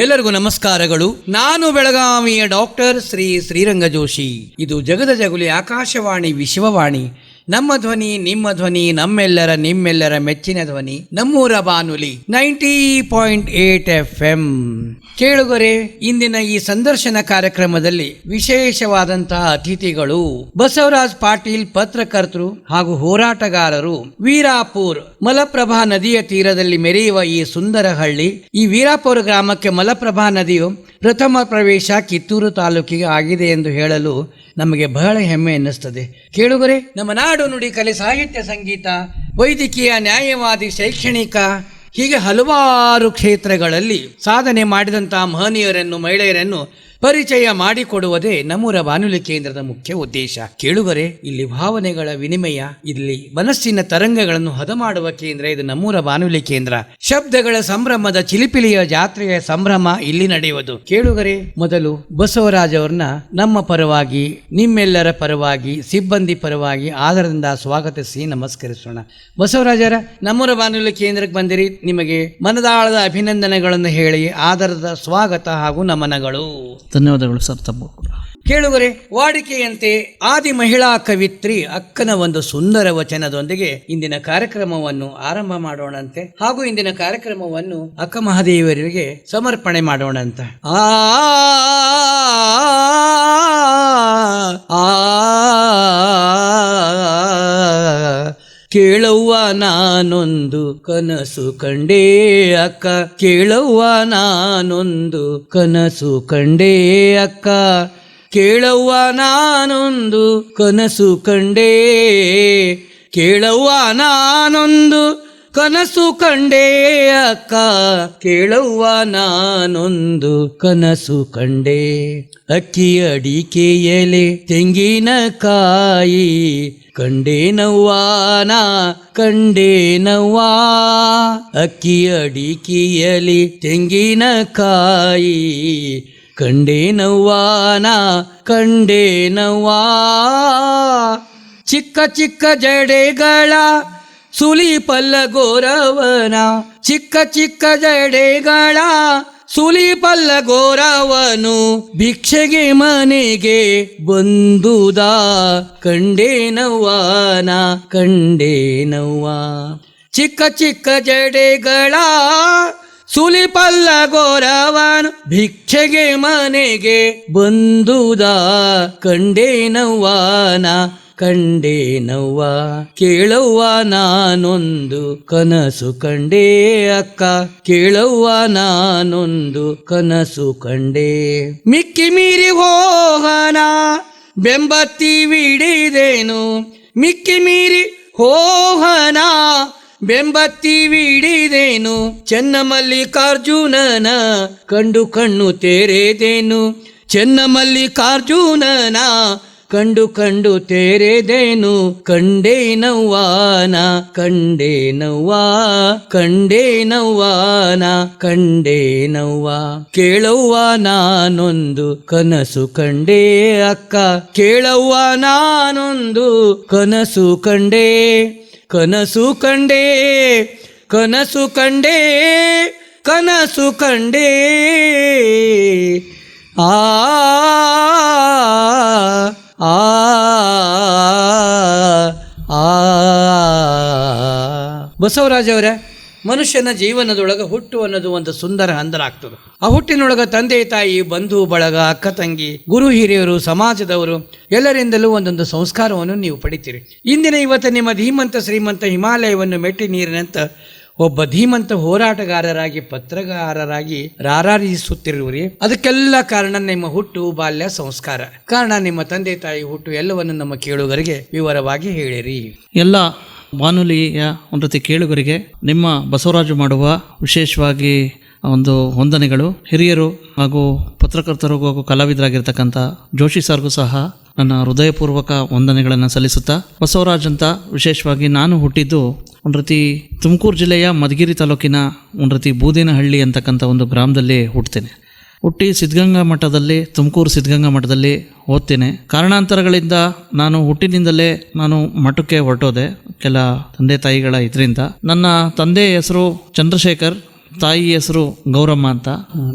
ಎಲ್ಲರಿಗೂ ನಮಸ್ಕಾರಗಳು. ನಾನು ಬೆಳಗಾವಿಯ ಡಾಕ್ಟರ್ ಶ್ರೀರಂಗ ಜೋಶಿ. ಇದು ಜಗದ ಜಗುಲಿ ಆಕಾಶವಾಣಿ ವಿಶ್ವವಾಣಿ. ನಮ್ಮ ಧ್ವನಿ ನಿಮ್ಮ ಧ್ವನಿ, ನಿಮ್ಮೆಲ್ಲರ ಮೆಚ್ಚಿನ ಧ್ವನಿ, ನಮ್ಮೂರ ಬಾನುಲಿ 90.8 FM. ಕೇಳುಗರೆ, ಇಂದಿನ ಈ ಸಂದರ್ಶನ ಕಾರ್ಯಕ್ರಮದಲ್ಲಿ ವಿಶೇಷವಾದಂತಹ ಅತಿಥಿಗಳು ಬಸವರಾಜ್ ಪಾಟೀಲ್, ಪತ್ರಕರ್ತರು ಹಾಗೂ ಹೋರಾಟಗಾರರು. ವೀರಾಪುರ ಮಲಪ್ರಭಾ ನದಿಯ ತೀರದಲ್ಲಿ ಮೆರೆಯುವ ಈ ಸುಂದರ ಹಳ್ಳಿ. ಈ ವೀರಾಪುರ ಗ್ರಾಮಕ್ಕೆ ಮಲಪ್ರಭಾ ನದಿಯು ಪ್ರಥಮ ಪ್ರವೇಶ ಕಿತ್ತೂರು ತಾಲೂಕಿಗೆ ಆಗಿದೆ ಎಂದು ಹೇಳಲು ನಮಗೆ ಬಹಳ ಹೆಮ್ಮೆ ಎನ್ನಿಸ್ತದೆ. ಕೇಳುಗರೆ, ನಮ್ಮ ನಾಡು, ನುಡಿ, ಕಲೆ, ಸಾಹಿತ್ಯ, ಸಂಗೀತ, ವೈದ್ಯಕೀಯ, ನ್ಯಾಯವಾದಿ, ಶೈಕ್ಷಣಿಕ ಹೀಗೆ ಹಲವಾರು ಕ್ಷೇತ್ರಗಳಲ್ಲಿ ಸಾಧನೆ ಮಾಡಿದಂತಹ ಮಹನೀಯರನ್ನು, ಮಹಿಳೆಯರನ್ನು ಪರಿಚಯ ಮಾಡಿಕೊಡುವುದೇ ನಮ್ಮೂರ ಬಾನುಲಿ ಕೇಂದ್ರದ ಮುಖ್ಯ ಉದ್ದೇಶ. ಕೇಳುಗರೆ, ಇಲ್ಲಿ ಭಾವನೆಗಳ ವಿನಿಮಯ, ಇಲ್ಲಿ ಮನಸ್ಸಿನ ತರಂಗಗಳನ್ನು ಹದ ಮಾಡುವ ಕೇಂದ್ರ ಇದು ನಮ್ಮೂರ ಬಾನುಲಿ ಕೇಂದ್ರ. ಶಬ್ದಗಳ ಸಂಭ್ರಮದ ಚಿಲಿಪಿಲಿಯ ಜಾತ್ರೆಯ ಸಂಭ್ರಮ ಇಲ್ಲಿ ನಡೆಯುವುದು. ಕೇಳುಗರೆ, ಮೊದಲು ಬಸವರಾಜ್ ಅವ್ರನ್ನ ನಮ್ಮ ಪರವಾಗಿ, ನಿಮ್ಮೆಲ್ಲರ ಪರವಾಗಿ, ಸಿಬ್ಬಂದಿ ಪರವಾಗಿ ಆದರದಿಂದ ಸ್ವಾಗತಿಸಿ ನಮಸ್ಕರಿಸೋಣ. ಬಸವರಾಜರ, ನಮ್ಮೂರ ಬಾನುಲಿ ಕೇಂದ್ರಕ್ಕೆ ಬಂದಿರಿ, ನಿಮಗೆ ಮನದಾಳದ ಅಭಿನಂದನೆಗಳನ್ನು ಹೇಳಿ ಆದರದ ಸ್ವಾಗತ ಹಾಗೂ ನಮನಗಳು. ಧನ್ಯವಾದಗಳು ಸರ್. ತಮ್ಮ ಕೇಳುಗರೆ, ವಾಡಿಕೆಯಂತೆ ಆದಿ ಮಹಿಳಾ ಕವಿತ್ರಿ ಅಕ್ಕನ ಒಂದು ಸುಂದರ ವಚನದೊಂದಿಗೆ ಇಂದಿನ ಕಾರ್ಯಕ್ರಮವನ್ನು ಆರಂಭ ಮಾಡೋಣಂತೆ ಹಾಗೂ ಇಂದಿನ ಕಾರ್ಯಕ್ರಮವನ್ನು ಅಕ್ಕ ಮಹಾದೇವರಿಗೆ ಸಮರ್ಪಣೆ ಮಾಡೋಣಂತ. ಕೇಳವ್ವ ನಾನೊಂದು ಕನಸು ಕಂಡೇ ಅಕ್ಕ, ಕೇಳವ್ವ ನಾನೊಂದು ಕನಸು ಕಂಡೇ ಅಕ್ಕ, ಕೇಳವ್ವ ನಾನೊಂದು ಕನಸು ಕಂಡೇ, ಕೇಳವ್ವ ನಾನೊಂದು ಕನಸು ಕಂಡೇ ಅಕ್ಕ, ಕೇಳವ್ವ ನಾನೊಂದು ಕನಸು ಕಂಡೇ. ಅಕ್ಕಿ ಅಡಿಕೆ ಎಲೆ ತೆಂಗಿನಕಾಯಿ ಕಂಡೇನವ್ವಾನ ಕಂಡೇನವ್ವಾ, ಅಕ್ಕಿ ಅಡಿಕೆ ಎಲೆ ತೆಂಗಿನಕಾಯಿ ಕಂಡೇನವ್ವಾನ ಕಂಡೇನವ್ವಾ. ಚಿಕ್ಕ ಚಿಕ್ಕ ಜಡೆಗಳ ಸುಲಿ ಪಲ್ಲಗೋರವನ, ಚಿಕ್ಕ ಚಿಕ್ಕ ಜಡೆಗಳ ಸುಲಿ ಪಲ್ಲಗೋರವನು ಭಿಕ್ಷೆಗೆ ಮನೆಗೆ ಬಂದುದ ಕಂಡೇನವ್ವಾನ ಕಂಡೇನವ್ವಾ. ಚಿಕ್ಕ ಚಿಕ್ಕ ಜಡೆಗಳ ಸುಲಿ ಪಲ್ಲಗೋರವನು ಭಿಕ್ಷೆಗೆ ಮನೆಗೆ ಬಂದುದ ಕಂಡೇನವ್ವಾನ ಕಂಡೇನವ್ವ. ಕೇಳವ್ವ ನಾನೊಂದು ಕನಸು ಕಂಡೇ ಅಕ್ಕ, ಕೇಳವ್ವ ನಾನೊಂದು ಕನಸು ಕಂಡೇ. ಮಿಕ್ಕಿ ಮೀರಿ ಹೋಹನ ಬೆಂಬತ್ತಿ ವಿಡಿದೇನು, ಮಿಕ್ಕಿ ಮೀರಿ ಹೋಹನ ಬೆಂಬತ್ತಿ ವಿಡಿದೇನು, ಚೆನ್ನಮಲ್ಲಿಕಾರ್ಜುನನ ಕಂಡು ಕಣ್ಣು ತೆರೆದೇನು, ಚೆನ್ನಮಲ್ಲಿಕಾರ್ಜುನನ ಕಂಡು ಕಂಡು ತೆರೆದೇನು ಕಂಡೇನವ್ವಾನ ಕಂಡೇನವ್ವಾ, ಕಂಡೇನವ್ವಾನ ಕಂಡೇನವ್ವಾ. ಕೇಳವ್ವ ನಾನೊಂದು ಕನಸು ಕಂಡೇ ಅಕ್ಕ, ಕೇಳವ್ವ ನಾನೊಂದು ಕನಸು ಕಂಡೇ, ಕನಸು ಕಂಡೇ, ಕನಸು ಕಂಡೇ, ಕನಸು ಕಂಡೇ. ಆ ಆ ಬಸವರಾಜ್ ಅವರೇ, ಮನುಷ್ಯನ ಜೀವನದೊಳಗೆ ಹುಟ್ಟು ಅನ್ನೋದು ಒಂದು ಸುಂದರ ಹಂದರ ಆಗ್ತದೆ. ಆ ಹುಟ್ಟಿನೊಳಗ ತಂದೆ ತಾಯಿ, ಬಂಧು ಬಳಗ, ಅಕ್ಕ ತಂಗಿ, ಗುರು ಹಿರಿಯರು, ಸಮಾಜದವರು ಎಲ್ಲರಿಂದಲೂ ಒಂದೊಂದು ಸಂಸ್ಕಾರವನ್ನು ನೀವು ಪಡಿತೀರಿ. ಇವತ್ತು ನಿಮ್ಮ ಧೀಮಂತ ಶ್ರೀಮಂತ ಹಿಮಾಲಯವನ್ನು ಮೆಟ್ಟಿ ನೀರಿನಂತ ಒಬ್ಬ ಧೀಮಂತ ಹೋರಾಟಗಾರರಾಗಿ, ಪತ್ರಗಾರರಾಗಿ ರಾರಾಜಿಸುತ್ತಿರುವಿರಿ. ಅದಕ್ಕೆಲ್ಲ ಕಾರಣ ನಿಮ್ಮ ಹುಟ್ಟು, ಬಾಲ್ಯ, ಸಂಸ್ಕಾರ. ಕಾರಣ ನಿಮ್ಮ ತಂದೆ ತಾಯಿ ಹುಟ್ಟು ಎಲ್ಲವನ್ನು ನಮ್ಮ ಕೇಳುಗರಿಗೆ ವಿವರವಾಗಿ ಹೇಳಿರಿ. ಎಲ್ಲ ಬಾನುಲಿಯ ಒಂದು ರೀತಿ ಕೇಳುಗರಿಗೆ ನಿಮ್ಮ ಬಸವರಾಜು ಮಾಡುವ ವಿಶೇಷವಾಗಿ ಒಂದು ವಂದನೆಗಳು. ಹಿರಿಯರು ಹಾಗೂ ಪತ್ರಕರ್ತರಿಗೂ ಹಾಗೂ ಕಲಾವಿದರಾಗಿರ್ತಕ್ಕಂಥ ಜೋಶಿ ಸರ್ಗೂ ಸಹ ನನ್ನ ಹೃದಯಪೂರ್ವಕ ವಂದನೆಗಳನ್ನು ಸಲ್ಲಿಸುತ್ತಾ, ಬಸವರಾಜ್ ಅಂತ ವಿಶೇಷವಾಗಿ ನಾನು ಹುಟ್ಟಿದ್ದು ಒಂದು ರೀತಿ ತುಮಕೂರು ಜಿಲ್ಲೆಯ ಮಧುಗಿರಿ ತಾಲೂಕಿನ ಒಂದು ರೀತಿ ಬೂದಿನಹಳ್ಳಿ ಅಂತಕ್ಕಂಥ ಒಂದು ಗ್ರಾಮದಲ್ಲಿ ಹುಟ್ಟುತ್ತೇನೆ. ಹುಟ್ಟಿ ಸಿದ್ಧಗಂಗಾ ಮಠದಲ್ಲಿ, ತುಮಕೂರು ಸಿದ್ಧಗಂಗಾ ಮಠದಲ್ಲಿ ಓದ್ತೇನೆ. ಕಾರಣಾಂತರಗಳಿಂದ ನಾನು ಹುಟ್ಟಿನಿಂದಲೇ ನಾನು ಮಠಕ್ಕೆ ಹೊರಟೋದೆ, ಕೆಲ ತಂದೆ ತಾಯಿಗಳ ಇದರಿಂದ. ನನ್ನ ತಂದೆ ಹೆಸರು ಚಂದ್ರಶೇಖರ್, ತಾಯಿ ಹೆಸರು ಗೌರಮ್ಮ ಅಂತ.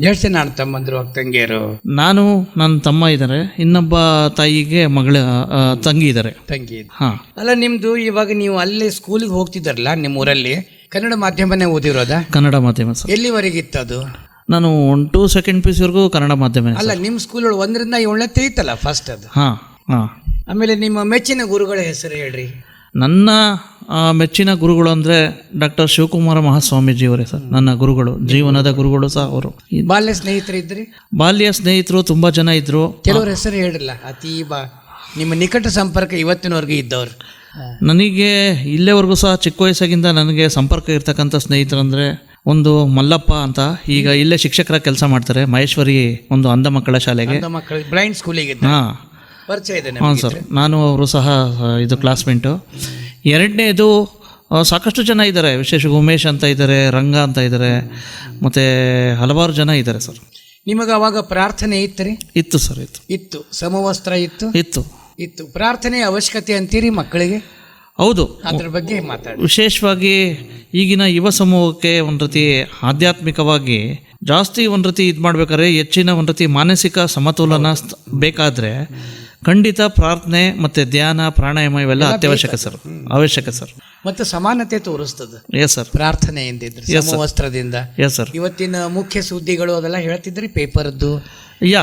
ಎಷ್ಟು ಜನ ಅಣ್ಣ ತಮ್ಮಂದ್ರು ತಂಗಿಯರು? ನಾನು ನನ್ನ ತಮ್ಮ ಇದ್ದಾರೆ, ಇನ್ನೊಬ್ಬ ತಾಯಿಗೆ ಮಗಳ ತಂಗಿ ಇದ್ದಾರೆ. ತಂಗಿ. ಹಾಂ. ಅಲ್ಲ, ನಿಮ್ದು ಇವಾಗ ನೀವು ಅಲ್ಲೇ ಸ್ಕೂಲಿಗೆ ಹೋಗ್ತಿದ್ದಾರಲ್ಲ ನಿಮ್ಮ ಊರಲ್ಲಿ, ಕನ್ನಡ ಮಾಧ್ಯಮನೇ ಓದಿರೋದಾ? ಕನ್ನಡ ಮಾಧ್ಯಮ ಸರ್. ಎಲ್ಲಿವರೆಗಿತ್ತು ಅದು? ನಾನು 1 to 2nd PUC ವರೆಗೂ ಕನ್ನಡ ಮಾಧ್ಯಮ. ಅಲ್ಲ, ನಿಮ್ಮ ಸ್ಕೂಲ್ 1ರಿಂದ 7ನೇ ತೆಗಿತಲ್ಲ ಫಸ್ಟ್ ಅದು. ಹಾಂ ಹಾಂ. ಆಮೇಲೆ ನಿಮ್ಮ ಮೆಚ್ಚಿನ ಗುರುಗಳ ಹೆಸರು ಹೇಳ್ರಿ. ನನ್ನ ಮೆಚ್ಚಿನ ಗುರುಗಳು ಅಂದರೆ ಡಾಕ್ಟರ್ ಶಿವಕುಮಾರ ಮಹಾಸ್ವಾಮೀಜಿಯವರೇ ಸರ್, ನನ್ನ ಗುರುಗಳು, ಜೀವನದ ಗುರುಗಳು ಸಹ ಅವರು. ಬಾಲ್ಯ ಸ್ನೇಹಿತರು ಇದ್ರಿ? ಬಾಲ್ಯ ಸ್ನೇಹಿತರು ತುಂಬ ಜನ ಇದ್ದರು. ಕೆಲವ್ರ ಹೆಸರು ಹೇಳಿರಲ್ಲ, ನಿಮ್ಮ ನಿಕಟ ಸಂಪರ್ಕ ಇವತ್ತಿನವರೆಗೆ ಇದ್ದವ್ರು. ನನಗೆ ಇಲ್ಲೇವರೆಗೂ ಸಹ ಚಿಕ್ಕ ವಯಸ್ಸಾಗಿಂದ ನನಗೆ ಸಂಪರ್ಕ ಇರ್ತಕ್ಕಂಥ ಸ್ನೇಹಿತರಂದರೆ ಒಂದು ಮಲ್ಲಪ್ಪ ಅಂತ, ಈಗ ಇಲ್ಲೇ ಶಿಕ್ಷಕರ ಕೆಲಸ ಮಾಡ್ತಾರೆ, ಮಹೇಶ್ವರಿ ಒಂದು ಅಂಧ ಮಕ್ಕಳ ಶಾಲೆಗೆ, ಬ್ಲೈಂಡ್ ಸ್ಕೂಲಿಗೆ. ಹಾಂ, ಪರಿಚಯ ಇದೆ. ಹಾಂ ಸರ್, ನಾನು ಅವರು ಸಹ ಇದು ಕ್ಲಾಸ್ಮೇಟು. ಎರಡನೇದು ಸಾಕಷ್ಟು ಜನ ಇದ್ದಾರೆ, ವಿಶೇಷ ಉಮೇಶ್ ಅಂತ ಇದ್ದಾರೆ, ರಂಗ ಅಂತ ಇದ್ದಾರೆ, ಮತ್ತು ಹಲವಾರು ಜನ ಇದ್ದಾರೆ ಸರ್. ನಿಮಗೆ ಅವಾಗ ಪ್ರಾರ್ಥನೆ ಇತ್ತು? ಇತ್ತು ಸರ್, ಇತ್ತು. ಸಮವಸ್ತ್ರ ಇತ್ತು? ಇತ್ತು. ಪ್ರಾರ್ಥನೆ ಅವಶ್ಯಕತೆ ಅಂತೀರಿ ಮಕ್ಕಳಿಗೆ? ಹೌದು, ಅದ್ರ ಬಗ್ಗೆ ಮಾತಾಡಿ. ವಿಶೇಷವಾಗಿ ಈಗಿನ ಯುವ ಸಮೂಹಕ್ಕೆ ಒಂದು ರೀತಿ ಆಧ್ಯಾತ್ಮಿಕವಾಗಿ ಜಾಸ್ತಿ ಒಂದು ರೀತಿ ಇದು ಮಾಡ್ಬೇಕಾದ್ರೆ, ಹೆಚ್ಚಿನ ಒಂದು ರೀತಿ ಮಾನಸಿಕ ಸಮತೋಲನ ಬೇಕಾದರೆ ಖಂಡಿತ ಪ್ರಾರ್ಥನೆ ಮತ್ತು ಧ್ಯಾನ, ಪ್ರಾಣಾಯಾಮ ಇವೆಲ್ಲ ಅವಶ್ಯಕ ಸರ್. ಮತ್ತು ಸಮಾನತೆ ತೋರಿಸ್ತದೆ. Yes sir. ಪ್ರಾರ್ಥನೆ ಎಂದಿದ್ರೆ ಸಮವಸ್ತ್ರದಿಂದ. Yes sir. ಇವತ್ತಿನ ಮುಖ್ಯ ಸುದ್ದಿಗಳು ಅದೆಲ್ಲ ಹೇಳ್ತಿದ್ರಿ, ಪೇಪರ್ದು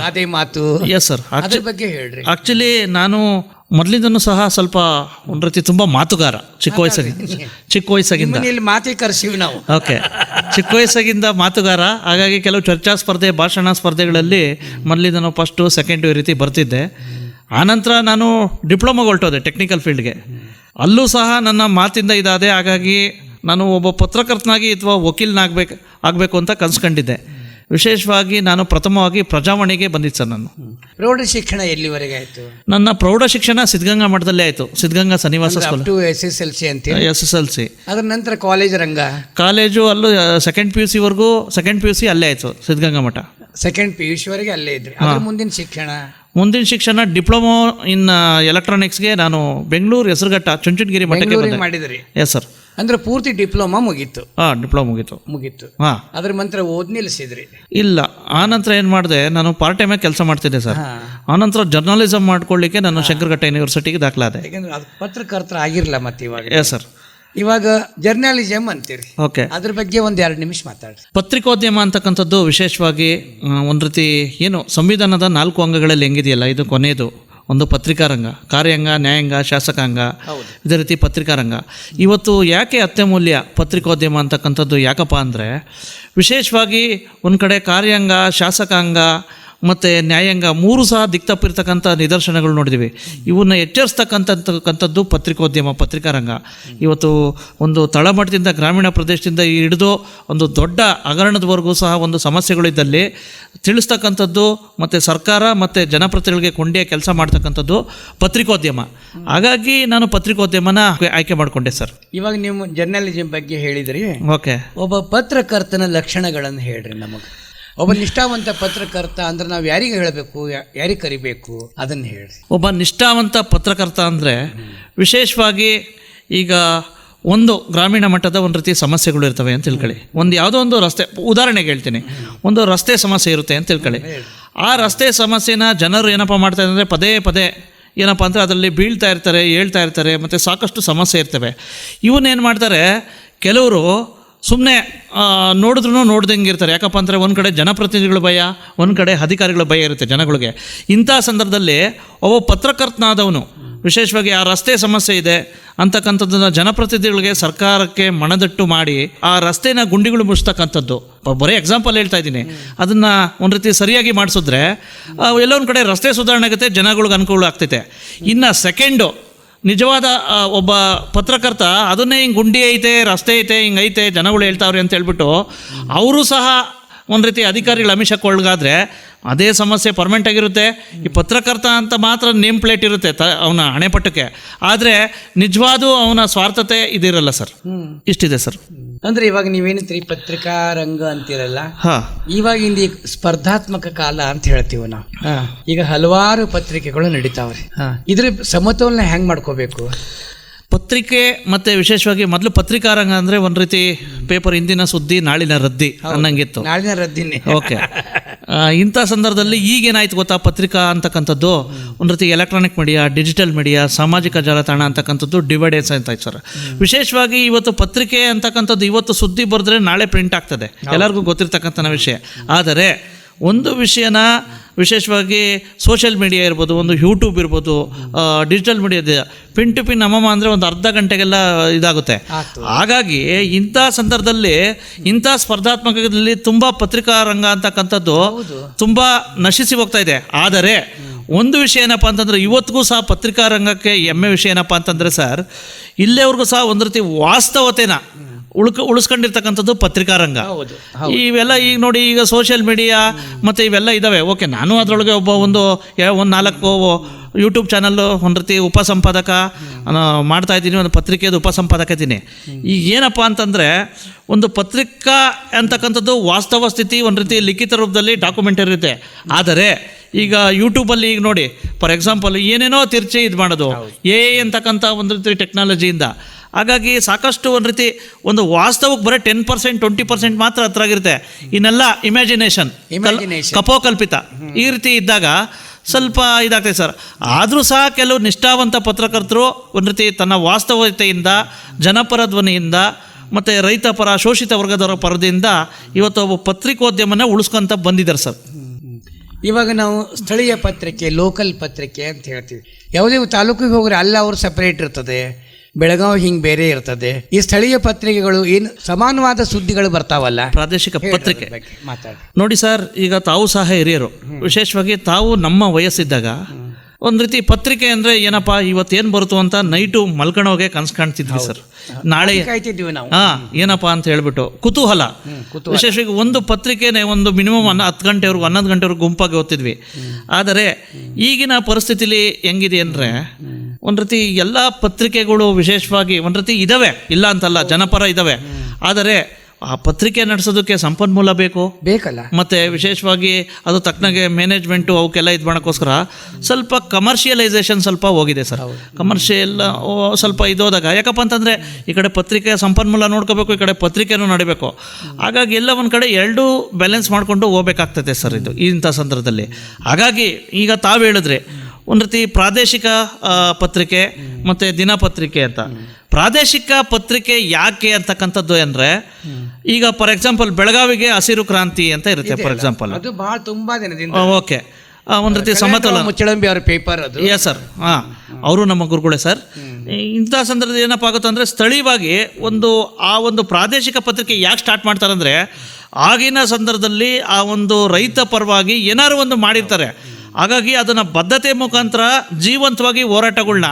ಅದೇ ಮಾತು. Yes sir. ಅದ್ರ ಬಗ್ಗೆ ಹೇಳ್ರಿ. ಆಕ್ಚುಲಿ ನಾನು ಮೊದಲಿಂದನೂ ಸಹ ಸ್ವಲ್ಪ ಒಂದು ರೀತಿ ತುಂಬ ಮಾತುಗಾರ, ಚಿಕ್ಕ ವಯಸ್ಸಾಗಿಂದ ಮಾತಿ ಕರ್ಸಿವಿ ನಾವು. ಓಕೆ, ಚಿಕ್ಕ ವಯಸ್ಸಾಗಿಂದ ಮಾತುಗಾರ. ಹಾಗಾಗಿ ಕೆಲವು ಚರ್ಚಾ ಸ್ಪರ್ಧೆ, ಭಾಷಣ ಸ್ಪರ್ಧೆಗಳಲ್ಲಿ ಮೊದಲಿಂದ ನಾವು 1st, 2nd ಈ ರೀತಿ ಬರ್ತಿದ್ದೆ. ಆನಂತರ ನಾನು ಡಿಪ್ಲೊಮಾಗೆ ಹೊರಟೋದೆ ಟೆಕ್ನಿಕಲ್ ಫೀಲ್ಡ್ಗೆ. ಅಲ್ಲೂ ಸಹ ನನ್ನ ಮಾತಿಂದ ಇದಾದೆ. ಹಾಗಾಗಿ ನಾನು ಒಬ್ಬ ಪತ್ರಕರ್ತನಾಗಿ ಅಥವಾ ಆಗಬೇಕು ಅಂತ ಕನ್ಸ್ಕೊಂಡಿದ್ದೆ. ವಿಶೇಷವಾಗಿ ನಾನು ಪ್ರಥಮವಾಗಿ ಪ್ರಜಾವಾಣಿಗೆ ಬಂದಿದ್ದು ಸರ್. ನಾನು ಪ್ರೌಢ ಶಿಕ್ಷಣ ಎಲ್ಲಿವರೆಗೆ ಆಯಿತು? ನನ್ನ ಪ್ರೌಢ ಶಿಕ್ಷಣ ಸಿದ್ಧಗಂಗಾ ಮಠದಲ್ಲೇ ಆಯಿತು, ಸಿದ್ಧಗಂಗಾ ಸನ್ನಿವಾಸ ಸ್ಕೂಲ್. SSLC ಅಂತ. SSLC. ಅದರ ನಂತರ ಕಾಲೇಜು ಅಲ್ಲೂ 2nd PUC ವರೆಗೂ, 2nd PUC ಅಲ್ಲೇ ಆಯಿತು, ಸಿದ್ಧಗಂಗಾ ಮಠ. 2nd PUC ವರೆಗೆ ಅಲ್ಲೇ ಇದ್ರಿ. ಮುಂದಿನ ಶಿಕ್ಷಣ ಡಿಪ್ಲೊಮಾ ಇನ್ ಎಲೆಕ್ಟ್ರಾನಿಕ್ಸ್ಗೆ ನಾನು ಬೆಂಗಳೂರು ಹೆಸರುಘಟ್ಟ ಚುಂಚನಗಿರಿ ಮಠಕ್ಕೆ ಮಾಡಿದ್ರಿ. Yes sir. ಅಂದ್ರೆ ಪೂರ್ತಿ ಡಿಪ್ಲೊಮಾ ಮುಗೀತು? ಹಾಂ, ಡಿಪ್ಲೊಮಾ ಮುಗೀತು. ಹಾಂ. ಅದ್ರ ನಂತರ ನಿಲ್ಲಿಸಿದ್ರಿ? ಇಲ್ಲ, ಆನಂತರ ಏನು ಮಾಡಿದೆ, ನಾನು ಪಾರ್ಟ್ ಟೈಮಾಗಿ ಕೆಲಸ ಮಾಡ್ತಿದ್ದೆ ಸರ್. ಆನಂತರ ಜರ್ನಲಿಸಮ್ ಮಾಡ್ಕೊಳ್ಳಿಕ್ಕೆ ನಾನು ಶಂಕರಘಟ್ಟ ಯೂನಿವರ್ಸಿಟಿಗೆ ದಾಖಲಾದೆ. ಯಾಕಂದ್ರೆ ಅದು ಪತ್ರಕರ್ತರ ಆಗಿರಲ್ಲ ಮತ್ತೆ ಇವಾಗ. Yes sir. ಇವಾಗ ಜರ್ನಲಿಸಮ್ ಅಂತೀರಿ. ಓಕೆ, ಅದ್ರ ಬಗ್ಗೆ 1-2 ನಿಮಿಷ ಮಾತಾಡಿ. ಪತ್ರಿಕೋದ್ಯಮ ಅಂತಕ್ಕಂಥದ್ದು ವಿಶೇಷವಾಗಿ ಒಂದು ರೀತಿ ಏನು ಸಂವಿಧಾನದ 4 ಅಂಗಗಳಲ್ಲಿ ಹೆಂಗಿದೆಯಲ್ಲ, ಇದು ಕೊನೆಯದು. ಒಂದು ಪತ್ರಿಕಾರಂಗ, ಕಾರ್ಯಾಂಗ, ನ್ಯಾಯಾಂಗ, ಶಾಸಕಾಂಗ, ಇದೇ ರೀತಿ ಪತ್ರಿಕಾರಂಗ. ಇವತ್ತು ಯಾಕೆ ಅತ್ಯಮೂಲ್ಯ ಪತ್ರಿಕೋದ್ಯಮ ಅಂತಕ್ಕಂಥದ್ದು ಯಾಕಪ್ಪ ಅಂದರೆ, ವಿಶೇಷವಾಗಿ ಒಂದು ಕಡೆ ಕಾರ್ಯಾಂಗ, ಶಾಸಕಾಂಗ ಮತ್ತು ನ್ಯಾಯಾಂಗ 3 ಸಹ ದಿಕ್ತಪ್ಪಿರ್ತಕ್ಕಂಥ ನಿದರ್ಶನಗಳು ನೋಡಿದ್ದೀವಿ. ಇವನ್ನ ಎಚ್ಚರಿಸ್ತಕ್ಕಂಥದ್ದು ಪತ್ರಿಕೋದ್ಯಮ, ಪತ್ರಿಕಾರಂಗ. ಇವತ್ತು ಒಂದು ತಳಮಟ್ಟದಿಂದ, ಗ್ರಾಮೀಣ ಪ್ರದೇಶದಿಂದ ಹಿಡಿದು ಒಂದು ದೊಡ್ಡ ಹಗರಣದವರೆಗೂ ಸಹ ಒಂದು ಸಮಸ್ಯೆಗಳಿದ್ದಲ್ಲಿ ತಿಳಿಸ್ತಕ್ಕಂಥದ್ದು ಮತ್ತು ಸರ್ಕಾರ ಮತ್ತು ಜನಪ್ರತಿನಿಧಿಗಳಿಗೆ ಕೊಂಡಿಯ ಕೆಲಸ ಮಾಡ್ತಕ್ಕಂಥದ್ದು ಪತ್ರಿಕೋದ್ಯಮ. ಹಾಗಾಗಿ ನಾನು ಪತ್ರಿಕೋದ್ಯಮನ ಆಯ್ಕೆ ಮಾಡಿಕೊಂಡೆ ಸರ್. ಇವಾಗ ನೀವು ಜರ್ನಲಿಸಮ್ ಬಗ್ಗೆ ಹೇಳಿದ್ರಿ. ಓಕೆ, ಒಬ್ಬ ಪತ್ರಕರ್ತನ ಲಕ್ಷಣಗಳನ್ನು ಹೇಳ್ರಿ ನಮಗೆ. ಒಬ್ಬ ನಿಷ್ಠಾವಂತ ಪತ್ರಕರ್ತ ಅಂದ್ರೆ ನಾವು ಯಾರಿಗೆ ಹೇಳಬೇಕು, ಯಾರಿಗೆ ಕರಿಬೇಕು, ಅದನ್ನು ಹೇಳಿ. ಒಬ್ಬ ನಿಷ್ಠಾವಂತ ಪತ್ರಕರ್ತ ಅಂದರೆ ವಿಶೇಷವಾಗಿ ಈಗ ಒಂದು ಗ್ರಾಮೀಣ ಮಟ್ಟದ ಒಂದು ರೀತಿ ಸಮಸ್ಯೆಗಳು ಇರ್ತವೆ ಅಂತ ತಿಳ್ಕೊಳ್ಳಿ. ಯಾವುದೋ ಒಂದು ರಸ್ತೆ, ಉದಾಹರಣೆಗೆ ಹೇಳ್ತೀನಿ, ಒಂದು ರಸ್ತೆ ಸಮಸ್ಯೆ ಇರುತ್ತೆ ಅಂತ ತಿಳ್ಕೊಳ್ಳಿ. ಆ ರಸ್ತೆ ಸಮಸ್ಯೆನ ಜನರು ಏನಪ್ಪ ಮಾಡ್ತಾರೆ ಅಂದರೆ ಪದೇ ಏನಪ್ಪ ಅಂದರೆ ಅದರಲ್ಲಿ ಬೀಳ್ತಾ ಇರ್ತಾರೆ, ಹೇಳ್ತಾ ಇರ್ತಾರೆ, ಮತ್ತು ಸಾಕಷ್ಟು ಸಮಸ್ಯೆ ಇರ್ತವೆ. ಇವನ್ನೇನು ಮಾಡ್ತಾರೆ, ಕೆಲವರು ಸುಮ್ಮನೆ ನೋಡಿದ್ರೂ ನೋಡ್ದಂಗೆ ಇರ್ತಾರೆ. ಯಾಕಪ್ಪ ಅಂದರೆ ಒಂದು ಕಡೆ ಜನಪ್ರತಿನಿಧಿಗಳ ಭಯ, ಒಂದು ಕಡೆ ಅಧಿಕಾರಿಗಳ ಭಯ ಇರುತ್ತೆ ಜನಗಳಿಗೆ. ಇಂಥ ಸಂದರ್ಭದಲ್ಲಿ ಒಬ್ಬ ಪತ್ರಕರ್ತನಾದವನು ವಿಶೇಷವಾಗಿ ಆ ರಸ್ತೆ ಸಮಸ್ಯೆ ಇದೆ ಅಂತಕ್ಕಂಥದ್ದನ್ನು ಜನಪ್ರತಿನಿಧಿಗಳಿಗೆ, ಸರ್ಕಾರಕ್ಕೆ ಮನದಟ್ಟು ಮಾಡಿ ಆ ರಸ್ತೆನ ಗುಂಡಿಗಳು ಮುಚ್ಚತಕ್ಕಂಥದ್ದು. ಬರೀ ಎಕ್ಸಾಂಪಲ್ ಹೇಳ್ತಾ ಇದ್ದೀನಿ. ಅದನ್ನು ಒಂದು ರೀತಿ ಸರಿಯಾಗಿ ಮಾಡಿಸಿದ್ರೆ ಎಲ್ಲೋ ಒಂದು ಕಡೆ ರಸ್ತೆ ಸುಧಾರಣೆ ಆಗುತ್ತೆ, ಜನಗಳಿಗೆ ಅನುಕೂಲ ಆಗ್ತೈತೆ. ಇನ್ನು ಸೆಕೆಂಡು ನಿಜವಾದ ಒಬ್ಬ ಪತ್ರಕರ್ತ ಅದನ್ನೇ ಹಿಂಗೆ ಗುಂಡಿ ಐತೆ, ರಸ್ತೆ ಐತೆ, ಹಿಂಗೆ ಐತೆ, ಜನಗಳು ಹೇಳ್ತಾವ್ರೆ ಅಂತ ಹೇಳ್ಬಿಟ್ಟು ಅವರು ಸಹ ಒಂದು ರೀತಿ ಅಧಿಕಾರಿಗಳ ಅಮಿಷಕ್ಕೆ ಒಳಗಾದರೆ ಅದೇ ಸಮಸ್ಯೆ ಪರ್ಮನೆಂಟ್ ಆಗಿರುತ್ತೆ. ಈ ಪತ್ರಕರ್ತ ಅಂತ ಮಾತ್ರ ನೇಮ್ ಪ್ಲೇಟ್ ಇರುತ್ತೆ ಅವನ ಹಣೆಪಟ್ಟಕ್ಕೆ, ಆದರೆ ನಿಜವಾದ ಅವನ ಸ್ವಾರ್ಥತೆ ಇದಿರಲ್ಲ ಸರ್. ಇಷ್ಟಿದೆ ಸರ್. ಅಂದ್ರೆ ಇವಾಗ ನೀವೇನಿತ್ರಿ ಪತ್ರಿಕಾ ರಂಗ ಅಂತೀರಲ್ಲ, ಇವಾಗಿಂದ ಈಗ ಸ್ಪರ್ಧಾತ್ಮಕ ಕಾಲ ಅಂತ ಹೇಳ್ತೀವಿ ನಾವು. ಈಗ ಹಲವಾರು ಪತ್ರಿಕೆಗಳು ನಡೀತಾವ್ರಿ. ಇದ್ರ ಸಮತೋಲನ ಹೆಂಗ್ ಮಾಡ್ಕೋಬೇಕು? ಪತ್ರಿಕೆ ಮತ್ತು ವಿಶೇಷವಾಗಿ ಮೊದಲು ಪತ್ರಿಕಾ ರಂಗ ಅಂದರೆ ಒಂದು ರೀತಿ ಪೇಪರ್ ಇಂದಿನ ಸುದ್ದಿ ನಾಳಿನ ರದ್ದಿ ಅನ್ನಂಗಿತ್ತು. ನಾಳಿನ ರದ್ದಿನೇ. ಓಕೆ. ಇಂಥ ಸಂದರ್ಭದಲ್ಲಿ ಈಗೇನಾಯ್ತು ಗೊತ್ತಾ, ಪತ್ರಿಕಾ ಅಂತಕ್ಕಂಥದ್ದು ಒಂದು ರೀತಿ ಎಲೆಕ್ಟ್ರಾನಿಕ್ ಮೀಡಿಯಾ, ಡಿಜಿಟಲ್ ಮೀಡಿಯಾ, ಸಾಮಾಜಿಕ ಜಾಲತಾಣ ಅಂತಕ್ಕಂಥದ್ದು ಡಿವೈಡೆನ್ಸ್ ಅಂತ ಆಯ್ತು ಸರ್. ವಿಶೇಷವಾಗಿ ಇವತ್ತು ಪತ್ರಿಕೆ ಅಂತಕ್ಕಂಥದ್ದು ಇವತ್ತು ಸುದ್ದಿ ಬರೆದ್ರೆ ನಾಳೆ ಪ್ರಿಂಟ್ ಆಗ್ತದೆ, ಎಲ್ಲರಿಗೂ ಗೊತ್ತಿರ್ತಕ್ಕಂಥ ವಿಷಯ. ಆದರೆ ಒಂದು ವಿಷಯನ ವಿಶೇಷವಾಗಿ ಸೋಷಿಯಲ್ ಮೀಡಿಯಾ ಇರ್ಬೋದು, ಒಂದು ಯೂಟ್ಯೂಬ್ ಇರ್ಬೋದು, digital media pin to pin ಅಮ್ಮಮ್ಮ ಅಂದರೆ ಒಂದು ಅರ್ಧ ಗಂಟೆಗೆಲ್ಲ ಇದಾಗುತ್ತೆ. ಹಾಗಾಗಿ ಇಂಥ ಸಂದರ್ಭದಲ್ಲಿ ಇಂಥ ಸ್ಪರ್ಧಾತ್ಮಕದಲ್ಲಿ ತುಂಬ ಪತ್ರಿಕಾ ರಂಗ ಅಂತಕ್ಕಂಥದ್ದು ತುಂಬ ನಶಿಸಿ ಹೋಗ್ತಾ ಇದೆ. ಆದರೆ ಒಂದು ವಿಷಯ ಏನಪ್ಪ ಅಂತಂದರೆ ಇವತ್ತಿಗೂ ಸಹ ಪತ್ರಿಕಾ ರಂಗಕ್ಕೆ ಹೆಮ್ಮೆ ವಿಷಯ ಏನಪ್ಪ ಅಂತಂದರೆ ಸರ್, ಇಲ್ಲೇವರೆಗೂ ಸಹ ಒಂದು ರೀತಿ ವಾಸ್ತವತೆನ ಉಳಿಸ್ಕೊಂಡಿರ್ತಕ್ಕಂಥದ್ದು ಪತ್ರಿಕಾ ರಂಗ. ಇವೆಲ್ಲ ಈಗ ನೋಡಿ, ಈಗ ಸೋಷಿಯಲ್ ಮೀಡಿಯಾ ಮತ್ತು ಇವೆಲ್ಲ ಇದ್ದಾವೆ. ಓಕೆ, ನಾನು ಅದರೊಳಗೆ ಒಂದು 4 ಯೂಟ್ಯೂಬ್ ಚಾನಲ್ಲು ಒಂದು ರೀತಿ ಉಪಸಂಪಾದಕ ಮಾಡ್ತಾ ಇದ್ದೀನಿ, ಒಂದು ಪತ್ರಿಕೆದು ಉಪಸಂಪಾದಕ ಇದ್ದೀನಿ. ಈಗ ಏನಪ್ಪ ಅಂತಂದರೆ, ಒಂದು ಪತ್ರಿಕಾ ಅಂತಕ್ಕಂಥದ್ದು ವಾಸ್ತವ ಸ್ಥಿತಿ ಒಂದು ರೀತಿ ಲಿಖಿತ ರೂಪದಲ್ಲಿ ಡಾಕ್ಯುಮೆಂಟ್ ಇರುತ್ತೆ. ಆದರೆ ಈಗ ಯೂಟ್ಯೂಬಲ್ಲಿ ಈಗ ನೋಡಿ, ಫಾರ್ ಎಕ್ಸಾಂಪಲ್ ಏನೇನೋ ತಿರ್ಚಿ ಇದು ಮಾಡೋದು AI ಅಂತಕ್ಕಂಥ ಒಂದು ರೀತಿ ಟೆಕ್ನಾಲಜಿಯಿಂದ. ಹಾಗಾಗಿ ಸಾಕಷ್ಟು ಒಂದು ರೀತಿ ಒಂದು ವಾಸ್ತವಕ್ಕೆ ಬರೀ 10% 20% ಮಾತ್ರ ಹತ್ರ ಆಗಿರುತ್ತೆ. ಇನ್ನೆಲ್ಲ ಇಮ್ಯಾಜಿನೇಷನ್, ಕಪೋಕಲ್ಪಿತ ಈ ರೀತಿ ಇದ್ದಾಗ ಸ್ವಲ್ಪ ಇದಾಗ್ತದೆ ಸರ್. ಆದರೂ ಸಹ ಕೆಲವು ನಿಷ್ಠಾವಂತ ಪತ್ರಕರ್ತರು ಒಂದು ರೀತಿ ತನ್ನ ವಾಸ್ತವತೆಯಿಂದ, ಜನಪರ ಧ್ವನಿಯಿಂದ ಮತ್ತು ರೈತ ಪರ, ಶೋಷಿತ ವರ್ಗದವರ ಪರದಿಂದ ಇವತ್ತು ಒಬ್ಬ ಪತ್ರಿಕೋದ್ಯಮನ ಉಳಿಸ್ಕೊಂತ ಬಂದಿದ್ದಾರೆ ಸರ್. ಇವಾಗ ನಾವು ಸ್ಥಳೀಯ ಪತ್ರಿಕೆ, ಲೋಕಲ್ ಪತ್ರಿಕೆ ಅಂತ ಹೇಳ್ತೀವಿ. ಯಾವುದೇ ತಾಲೂಕಿಗೆ ಹೋಗ್ರೆ ಅಲ್ಲ ಅವ್ರು ಸಪ್ರೇಟ್ ಇರ್ತದೆ, ಬೆಳಗಾವಿ ಹಿಂಗೆ ಬೇರೆ ಇರ್ತದೆ. ಈ ಸ್ಥಳೀಯ ಪತ್ರಿಕೆಗಳು ಏನು ಸಮಾನವಾದ ಸುದ್ದಿಗಳು ಬರ್ತಾವಲ್ಲ, ಪ್ರಾದೇಶಿಕ ಪತ್ರಿಕೆ ಮಾತಾಡಿ ನೋಡಿ ಸರ್. ಈಗ ತಾವು ಸಹ ಹಿರಿಯರು, ವಿಶೇಷವಾಗಿ ತಾವು ನಮ್ಮ ವಯಸ್ಸಿದ್ದಾಗ ಒಂದು ರೀತಿ ಪತ್ರಿಕೆ ಅಂದರೆ ಏನಪ್ಪ ಇವತ್ತೇನು ಬರುತ್ತೋ ಅಂತ ನೈಟು ಮಲ್ಕೊಂಡೋಗೆ ಕನಸು ಕಾಣ್ತಿದ್ವಿ ಸರ್. ನಾಳೆ ಕಾಯ್ತಿದ್ವಿ ನಾವು, ಏನಪ್ಪ ಅಂತ ಹೇಳ್ಬಿಟ್ಟು ಕುತೂಹಲ. ವಿಶೇಷವಾಗಿ ಒಂದು ಪತ್ರಿಕೆನೇ ಒಂದು ಮಿನಿಮಮ್ 10 ಗಂಟೆವರೆಗೂ 11 ಗಂಟೆವರೆಗೂ ಗುಂಪಾಗಿ ಓದ್ತಿದ್ವಿ. ಆದರೆ ಈಗಿನ ಪರಿಸ್ಥಿತಿಲಿ ಹೆಂಗಿದೆ ಅಂದರೆ, ಒಂದು ರೀತಿ ಎಲ್ಲ ಪತ್ರಿಕೆಗಳು ವಿಶೇಷವಾಗಿ ಒಂದು ರೀತಿ ಇದ್ದಾವೆ, ಇಲ್ಲ ಅಂತಲ್ಲ, ಜನಪರ ಇದ್ದಾವೆ. ಆದರೆ ಆ ಪತ್ರಿಕೆ ನಡೆಸೋದಕ್ಕೆ ಸಂಪನ್ಮೂಲ ಬೇಕಲ್ಲ, ಮತ್ತು ವಿಶೇಷವಾಗಿ ಅದು ತಕ್ಕನಾಗೆ ಮ್ಯಾನೇಜ್ಮೆಂಟು ಅವಕ್ಕೆಲ್ಲ ಇದು ಮಾಡೋಕ್ಕೋಸ್ಕರ ಸ್ವಲ್ಪ ಕಮರ್ಷಿಯಲೈಸೇಷನ್ ಸ್ವಲ್ಪ ಹೋಗಿದೆ ಸರ್. ಕಮರ್ಷಿಯಲ್ ಸ್ವಲ್ಪ ಇದೋದಾಗ, ಯಾಕಪ್ಪ ಅಂತಂದರೆ ಈ ಕಡೆ ಪತ್ರಿಕೆ ಸಂಪನ್ಮೂಲ ನೋಡ್ಕೋಬೇಕು, ಈ ಕಡೆ ಪತ್ರಿಕೆನೂ ನಡಿಬೇಕು. ಹಾಗಾಗಿ ಎಲ್ಲ ಒಂದು ಕಡೆ ಎರಡೂ ಬ್ಯಾಲೆನ್ಸ್ ಮಾಡಿಕೊಂಡು ಹೋಗ್ಬೇಕಾಗ್ತದೆ ಸರ್ ಇದು ಇಂಥ ಸಂದರ್ಭದಲ್ಲಿ. ಹಾಗಾಗಿ ಈಗ ತಾವು ಹೇಳಿದ್ರೆ ಒಂದು ರೀತಿ ಪ್ರಾದೇಶಿಕ ಪತ್ರಿಕೆ ಮತ್ತು ದಿನಪತ್ರಿಕೆ ಅಂತ. ಪ್ರಾದೇಶಿಕ ಪತ್ರಿಕೆ ಯಾಕೆ ಅಂತಕ್ಕಂಥದ್ದು ಅಂದರೆ, ಈಗ ಫಾರ್ ಎಕ್ಸಾಂಪಲ್ ಬೆಳಗಾವಿಗೆ ಹಸಿರು ಕ್ರಾಂತಿ ಅಂತ ಇರುತ್ತೆ ಫಾರ್ ಎಕ್ಸಾಂಪಲ್. ಅದು ಭಾಳ ತುಂಬಾ ದಿನದಿಂದ. ಓಕೆ, ಒಂದು ರೀತಿ ಸಮತೋಲನ ಮುಚ್ಚಳಂಬಿ ಅವ್ರ ಪೇಪರ್ ಅದು. ಎಸ್ ಸರ್, ಅವರು ನಮ್ಮ ಗುರುಗಳೇ ಸರ್. ಇಂಥ ಸಂದರ್ಭದಲ್ಲಿ ಏನಪ್ಪ ಆಗುತ್ತೆ ಅಂದರೆ, ಸ್ಥಳೀಯವಾಗಿ ಆ ಒಂದು ಪ್ರಾದೇಶಿಕ ಪತ್ರಿಕೆ ಯಾಕೆ ಸ್ಟಾರ್ಟ್ ಮಾಡ್ತಾರಂದರೆ, ಆಗಿನ ಸಂದರ್ಭದಲ್ಲಿ ಆ ಒಂದು ರೈತ ಪರವಾಗಿ ಏನಾದ್ರು ಒಂದು ಮಾಡಿರ್ತಾರೆ. ಹಾಗಾಗಿ ಅದನ್ನು ಬದ್ಧತೆ ಮುಖಾಂತರ ಜೀವಂತವಾಗಿ ಹೋರಾಟಗಳನ್ನ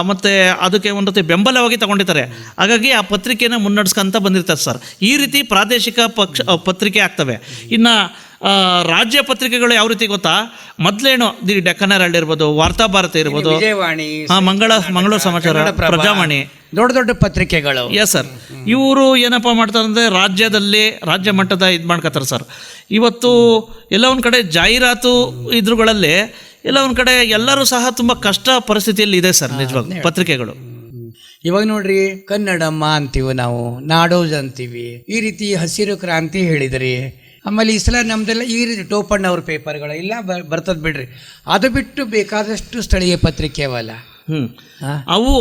ಮತ್ತು ಅದಕ್ಕೆ ಒಂದು ರೀತಿ ಬೆಂಬಲವಾಗಿ ತಗೊಂಡಿರ್ತಾರೆ. ಹಾಗಾಗಿ ಆ ಪತ್ರಿಕೆನ ಮುನ್ನಡೆಸ್ಕೊಂತ ಬಂದಿರ್ತಾರೆ ಸರ್. ಈ ರೀತಿ ಪ್ರಾದೇಶಿಕ ಪತ್ರಿಕೆ ಆಗ್ತವೆ. ಇನ್ನು ರಾಜ್ಯ ಪತ್ರಿಕೆಗಳು ಯಾವ ರೀತಿ ಗೊತ್ತಾ, ಮೊದಲೇನು ದಿ ಡೆಕ್ಕನ್ ಹೆರಾಲ್ಡ್ ಇರ್ಬೋದು, ವಾರ್ತಾ ಭಾರತ ಇರ್ಬೋದು, ಮಂಗಳೂರು ಸಮಾಚಾರ, ಪ್ರಜಾವಾಣಿ, ದೊಡ್ಡ ದೊಡ್ಡ ಪತ್ರಿಕೆಗಳು. Yes sir. ಇವರು ಏನಪ್ಪ ಮಾಡ್ತಾರೆ ಅಂದರೆ, ರಾಜ್ಯ ಮಟ್ಟದ ಇದು ಮಾಡ್ಕೋತಾರೆ ಸರ್. ಇವತ್ತು ಎಲ್ಲ ಒಂದು ಕಡೆ ಜಾಹೀರಾತು ಇದ್ರುಗಳಲ್ಲಿ ಎಲ್ಲ ಒಂದು ಕಡೆ ಎಲ್ಲರೂ ಸಹ ತುಂಬ ಕಷ್ಟ ಪರಿಸ್ಥಿತಿಯಲ್ಲಿ ಇದೆ ಸರ್ ನಿಜವಾಗಿ ಪತ್ರಿಕೆಗಳು. ಇವಾಗ ನೋಡ್ರಿ, ಕನ್ನಡಮ್ಮ ಅಂತೀವಿ ನಾವು, ನಾಡೋಜ್ ಅಂತೀವಿ, ಈ ರೀತಿ ಹಸಿರು ಕ್ರಾಂತಿ ಹೇಳಿದ್ರಿ. ಆಮೇಲೆ ಈ ಸಲ ನಮ್ದೆಲ್ಲ ಈ ರೀತಿ ಟೋಪಣ್ಣ ಅವ್ರ ಪೇಪರ್ಗಳು ಇಲ್ಲ ಬರ್ತದ್ ಬಿಡ್ರಿ. ಅದು ಬಿಟ್ಟು ಬೇಕಾದಷ್ಟು ಸ್ಥಳೀಯ ಪತ್ರಿಕೆ ಅವಲ್ಲ,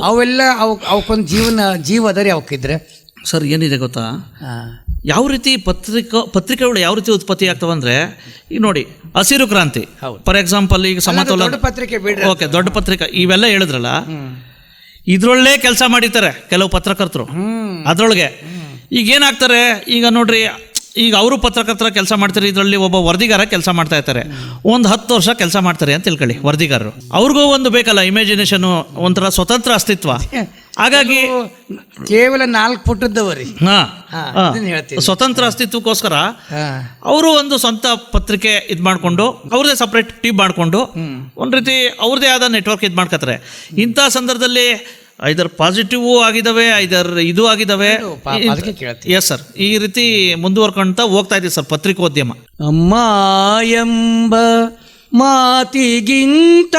ಅವೆಲ್ಲ ಅವಕ್ಕೊಂದು ಜೀವ ಅದರಿ ಅವಕ್ಕಿದ್ರೆ ಸರ್. ಏನಿದೆ ಗೊತ್ತಾ, ಯಾವ ರೀತಿ ಪತ್ರಿಕೆಗಳು ಯಾವ ರೀತಿ ಉತ್ಪತ್ತಿ ಆಗ್ತವೆ ಅಂದರೆ, ಈಗ ನೋಡಿ ಹಸಿರು ಕ್ರಾಂತಿ ಫಾರ್ ಎಕ್ಸಾಂಪಲ್, ಈಗ ಸಮತೋಲನ ಪತ್ರಿಕೆ, ಓಕೆ, ದೊಡ್ಡ ಪತ್ರಿಕೆ ಇವೆಲ್ಲ ಹೇಳಿದ್ರಲ್ಲ, ಇದ್ರೊಳ್ಳೇ ಕೆಲಸ ಮಾಡಿರ್ತಾರೆ ಕೆಲವು ಪತ್ರಕರ್ತರು ಅದರೊಳಗೆ. ಈಗ ಏನಾಗ್ತಾರೆ, ಈಗ ನೋಡ್ರಿ, ಈಗ ಅವರು ಪತ್ರಕರ್ತರ ಕೆಲಸ ಮಾಡ್ತಾರೆ, ಇದರಲ್ಲಿ ಒಬ್ಬ ವರದಿಗಾರ ಕೆಲಸ ಮಾಡ್ತಾ ಇರ್ತಾರೆ, ಒಂದು 10 ವರ್ಷ ಕೆಲಸ ಮಾಡ್ತಾರೆ ಅಂತ ತಿಳ್ಕೊಳ್ಳಿ ವರದಿಗಾರರು. ಅವ್ರಿಗೂ ಒಂದು ಬೇಕಲ್ಲ ಇಮ್ಯಾಜಿನೇಷನ್, ಒಂಥರ ಸ್ವತಂತ್ರ ಅಸ್ತಿತ್ವ. ಹಾಗಾಗಿ ಕೇವಲ 4 ಪುಟದವರಿ ಸ್ವತಂತ್ರ ಅಸ್ತಿತ್ವಕ್ಕೋಸ್ಕರ ಅವರು ಒಂದು ಸ್ವಂತ ಪತ್ರಿಕೆ ಇದು ಮಾಡಿಕೊಂಡು ಅವ್ರದೇ ಸಪ್ರೇಟ್ ಟೀಮ್ ಮಾಡಿಕೊಂಡು ಒಂದು ರೀತಿ ಅವ್ರದೇ ಆದ ನೆಟ್ವರ್ಕ್ ಇದು ಮಾಡ್ಕೊತಾರೆ. ಇಂಥ ಸಂದರ್ಭದಲ್ಲಿ ಐದರ್ ಪಾಸಿಟಿವ್ ಆಗಿದ್ದಾವೆ, ಐದರ್ ಇದು ಆಗಿದ್ದಾವೆ. ಎಸ್ ಸರ್, ಈ ರೀತಿ ಮುಂದುವರ್ಕೊಂತ ಹೋಗ್ತಾ ಇದೆ ಸರ್ ಪತ್ರಿಕೋದ್ಯಮ. ಅಮ್ಮ ಎಂಬ ಮಾತಿಗಿಂತ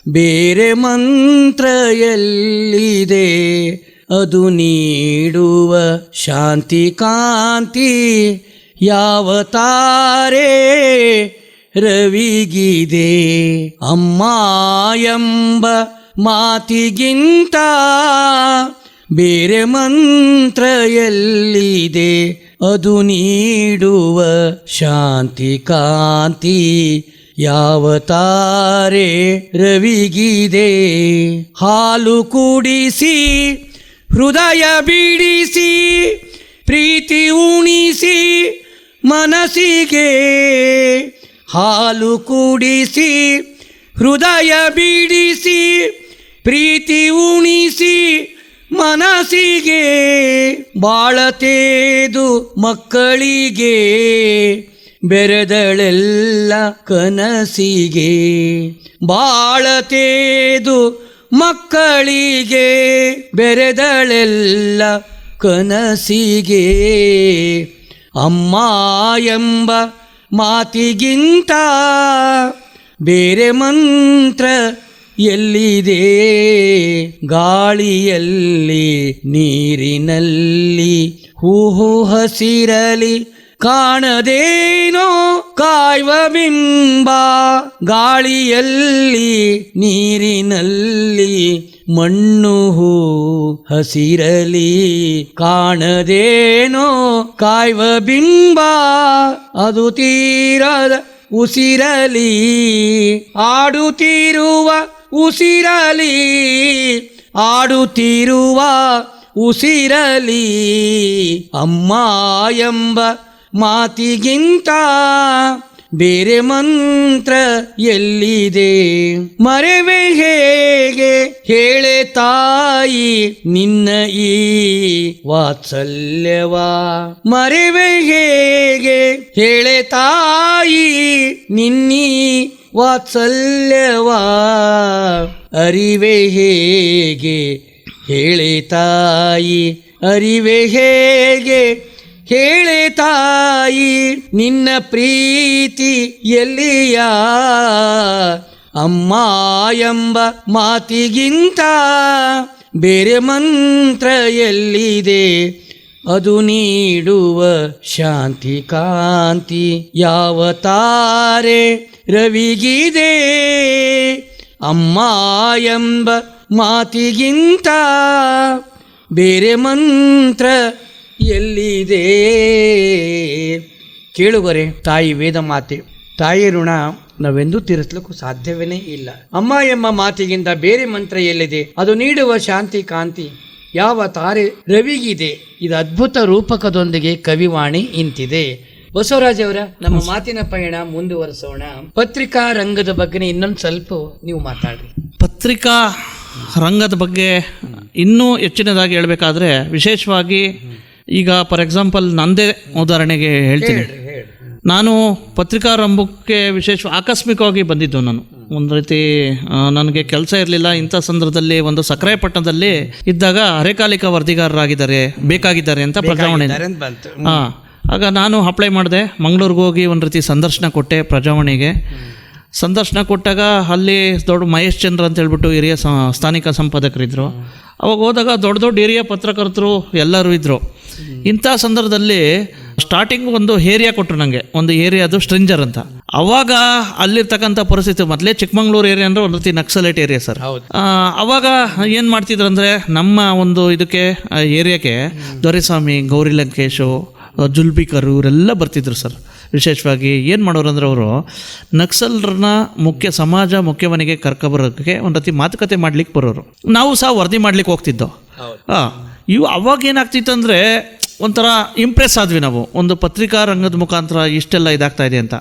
ಬೇರೆ ಮಂತ್ರ ಎಲ್ಲಿದೆ ಅದು ನೀಡುವ ಶಾಂತಿ ಕಾಂತಿ ಯಾವ ತಾರೆ ರವಿಗಿದೆ ಅಮ್ಮ ಎಂಬ ಮಾತಿಗಿಂತ ಬೇರೆ ಮಂತ್ರ ಎಲ್ಲಿದೆ ಅದು ನೀಡುವ ಶಾಂತಿ ಕಾಂತಿ ಯಾವ ತಾರೆ ರವಿಗಿದೆ ಹಾಲು ಕುಡಿಸಿ ಹೃದಯ ಬಿಡಿಸಿ ಪ್ರೀತಿ ಉಣಿಸಿ ಮನಸ್ಸಿಗೆ ಹಾಲು ಕುಡಿಸಿ ಹೃದಯ ಬಿಡಿಸಿ ಪ್ರೀತಿ ಉಣಿಸಿ ಮನಸ್ಸಿಗೆ ಬಾಳತೇದು ಮಕ್ಕಳಿಗೆ ಬೆರೆದಳೆಲ್ಲ ಕನಸಿಗೆ ಬಾಳತೇದು ಮಕ್ಕಳಿಗೆ ಬೆರೆದಳೆಲ್ಲ ಕನಸಿಗೆ ಅಮ್ಮ ಎಂಬ ಮಾತಿಗಿಂತ ಬೇರೆ ಮಂತ್ರ ಎಲ್ಲಿದೆ ಗಾಳಿಯಲ್ಲಿ ನೀರಿನಲ್ಲಿ ಹೂವು ಹಸಿರಲಿ ಕಾಣದೇನೋ ಕಾಯುವ ಬಿಂಬ ಗಾಳಿಯಲ್ಲಿ ನೀರಿನಲ್ಲಿ ಮಣ್ಣು ಹೂ ಹಸಿರಲಿ ಕಾಣದೇನೋ ಕಾಯುವ ಬಿಂಬ ಅದು ತೀರದ ಉಸಿರಲಿ ಆಡುತ್ತಿರುವ ಉಸಿರಲಿ ಆಡುತ್ತಿರುವ ಉಸಿರಲಿ ಅಮ್ಮ ಎಂಬ ಮಾತಿಗಿಂತ ಬೇರೆ ಮಂತ್ರ ಎಲ್ಲಿದೆ ಮರೆವೆ ಹೇಗೆ ಹೇಳೆ ತಾಯಿ ನಿನ್ನ ಈ ವಾತ್ಸಲ್ಯವ ಮರೆವೆ ಹೇಗೆ ಹೇಳೆ ತಾಯಿ ನಿನ್ನೀ ವಾತ್ಸಲ್ಯವ ಅರಿವೆ ಹೇಗೆ ಹೇಳೆ ತಾಯಿ ಅರಿವೆ ಹೇಗೆ ಹೇಳೆ ತಾಯಿ ನಿನ್ನ ಪ್ರೀತಿ ಎಲ್ಲಿಯ ಅಮ್ಮ ಎಂಬ ಮಾತಿಗಿಂತ ಬೇರೆ ಮಂತ್ರ ಎಲ್ಲಿದೆ ಅದು ನೀಡುವ ಶಾಂತಿ ಕಾಂತಿ ಯಾವ ತಾರೆ ರವಿಗಿದೆ ಅಮ್ಮ ಎಂಬ ಮಾತಿಗಿಂತ ಬೇರೆ ಮಂತ್ರ ಎಲ್ಲಿದೆ ಕೇಳುವರೆ ತಾಯಿ ವೇದ ಮಾತೆ ತಾಯಿ ಋಣ ನಾವೆಂದೂ ತೀರಿಸಲಿಕ್ಕೂ ಸಾಧ್ಯವೇ ಇಲ್ಲ ಅಮ್ಮ ಎಂಬ ಮಾತಿಗಿಂತ ಬೇರೆ ಮಂತ್ರ ಎಲ್ಲಿದೆ ಅದು ನೀಡುವ ಶಾಂತಿ ಕಾಂತಿ ಯಾವ ತಾರೆ ರವಿಗಿದೆ ಇದು ಅದ್ಭುತ ರೂಪಕದೊಂದಿಗೆ ಕವಿವಾಣಿ ಇಂತಿದೆ ಬಸವರಾಜ್ ಅವರ ನಮ್ಮ ಮಾತಿನ ಪಯಣ ಮುಂದುವರಿಸೋಣ ಪತ್ರಿಕಾ ರಂಗದ ಬಗ್ಗೆ ಇನ್ನೊಂದು ಸ್ವಲ್ಪ ನೀವು ಮಾತಾಡ್ರಿ ಪತ್ರಿಕಾ ರಂಗದ ಬಗ್ಗೆ ಇನ್ನೂ ಹೆಚ್ಚಿನದಾಗಿ ಹೇಳಬೇಕಾದ್ರೆ ವಿಶೇಷವಾಗಿ ಈಗ ಫಾರ್ ಎಕ್ಸಾಂಪಲ್ ನಂದೇ ಉದಾಹರಣೆಗೆ ಹೇಳ್ತೀನಿ. ನಾನು ಪತ್ರಿಕಾ ರಂಗಕ್ಕೆ ಆಕಸ್ಮಿಕವಾಗಿ ಬಂದಿದ್ದು. ನಾನು ಒಂದು ರೀತಿ ನನಗೆ ಕೆಲಸ ಇರಲಿಲ್ಲ. ಇಂಥ ಸಂದರ್ಭದಲ್ಲಿ ಒಂದು ಸಕ್ರಾಯಪಟ್ಟಣದಲ್ಲಿ ಇದ್ದಾಗ ಅರೆಕಾಲಿಕ ವರದಿಗಾರರಾಗಿದ್ದಾರೆ ಬೇಕಾಗಿದ್ದಾರೆ ಅಂತ ಪ್ರಜಾವಾಣಿ. ಹಾಂ, ಆಗ ನಾನು ಅಪ್ಲೈ ಮಾಡಿದೆ. ಮಂಗಳೂರಿಗೆ ಹೋಗಿ ಒಂದು ರೀತಿ ಸಂದರ್ಶನ ಕೊಟ್ಟೆ. ಪ್ರಜಾವಾಣಿಗೆ ಸಂದರ್ಶನ ಕೊಟ್ಟಾಗ ಅಲ್ಲಿ ದೊಡ್ಡ ಮಹೇಶ್ ಚಂದ್ರ ಅಂತ ಹೇಳ್ಬಿಟ್ಟು ಹಿರಿಯ ಸ್ಥಾನಿಕ ಸಂಪಾದಕರಿದ್ದರು. ಅವಾಗ ಹೋದಾಗ ದೊಡ್ಡ ದೊಡ್ಡ ಹಿರಿಯ ಪತ್ರಕರ್ತರು ಎಲ್ಲರೂ ಇದ್ದರು. ಇಂಥ ಸಂದರ್ಭದಲ್ಲಿ ಸ್ಟಾರ್ಟಿಂಗ್ ಒಂದು ಏರಿಯಾ ಕೊಟ್ಟರು ನನಗೆ. ಒಂದು ಏರಿಯಾದು ಸ್ಟ್ರಿಂಜರ್ ಅಂತ. ಅವಾಗ ಅಲ್ಲಿರ್ತಕ್ಕಂಥ ಪರಿಸ್ಥಿತಿ ಮೊದಲೇ ಚಿಕ್ಕಮಂಗ್ಳೂರು ಏರಿಯಾ ಅಂದರೆ ಒಂದು ರೀತಿ ನಕ್ಸಲೈಟ್ ಏರಿಯಾ ಸರ್. ಅವಾಗ ಏನು ಮಾಡ್ತಿದ್ರು ಅಂದರೆ ನಮ್ಮ ಒಂದು ಇದಕ್ಕೆ ಏರಿಯಾಕ್ಕೆ ದೊರೆಸ್ವಾಮಿ, ಗೌರಿ ಲಂಕೇಶು, ಜುಲ್ಬಿಕರು ಇವರೆಲ್ಲ ಬರ್ತಿದ್ರು ಸರ್. ವಿಶೇಷವಾಗಿ ಏನು ಮಾಡೋರು ಅಂದರೆ ಅವರು ನಕ್ಸಲರನ್ನ ಮುಖ್ಯಮನೆಗೆ ಕರ್ಕೊಬರೋಕ್ಕೆ ಒಂದು ರೀತಿ ಮಾತುಕತೆ ಮಾಡ್ಲಿಕ್ಕೆ ಬರೋರು. ನಾವು ಸಹ ವರದಿ ಮಾಡ್ಲಿಕ್ಕೆ ಹೋಗ್ತಿದ್ದೋ. ಅವಾಗ ಏನಾಗ್ತಿತ್ತು ಅಂದರೆ ಒಂಥರ ಇಂಪ್ರೆಸ್ ಆದ್ವಿ ನಾವು, ಒಂದು ಪತ್ರಿಕಾ ರಂಗದ ಮುಖಾಂತರ ಇಷ್ಟೆಲ್ಲ ಇದಾಗ್ತಾ ಇದೆ ಅಂತ.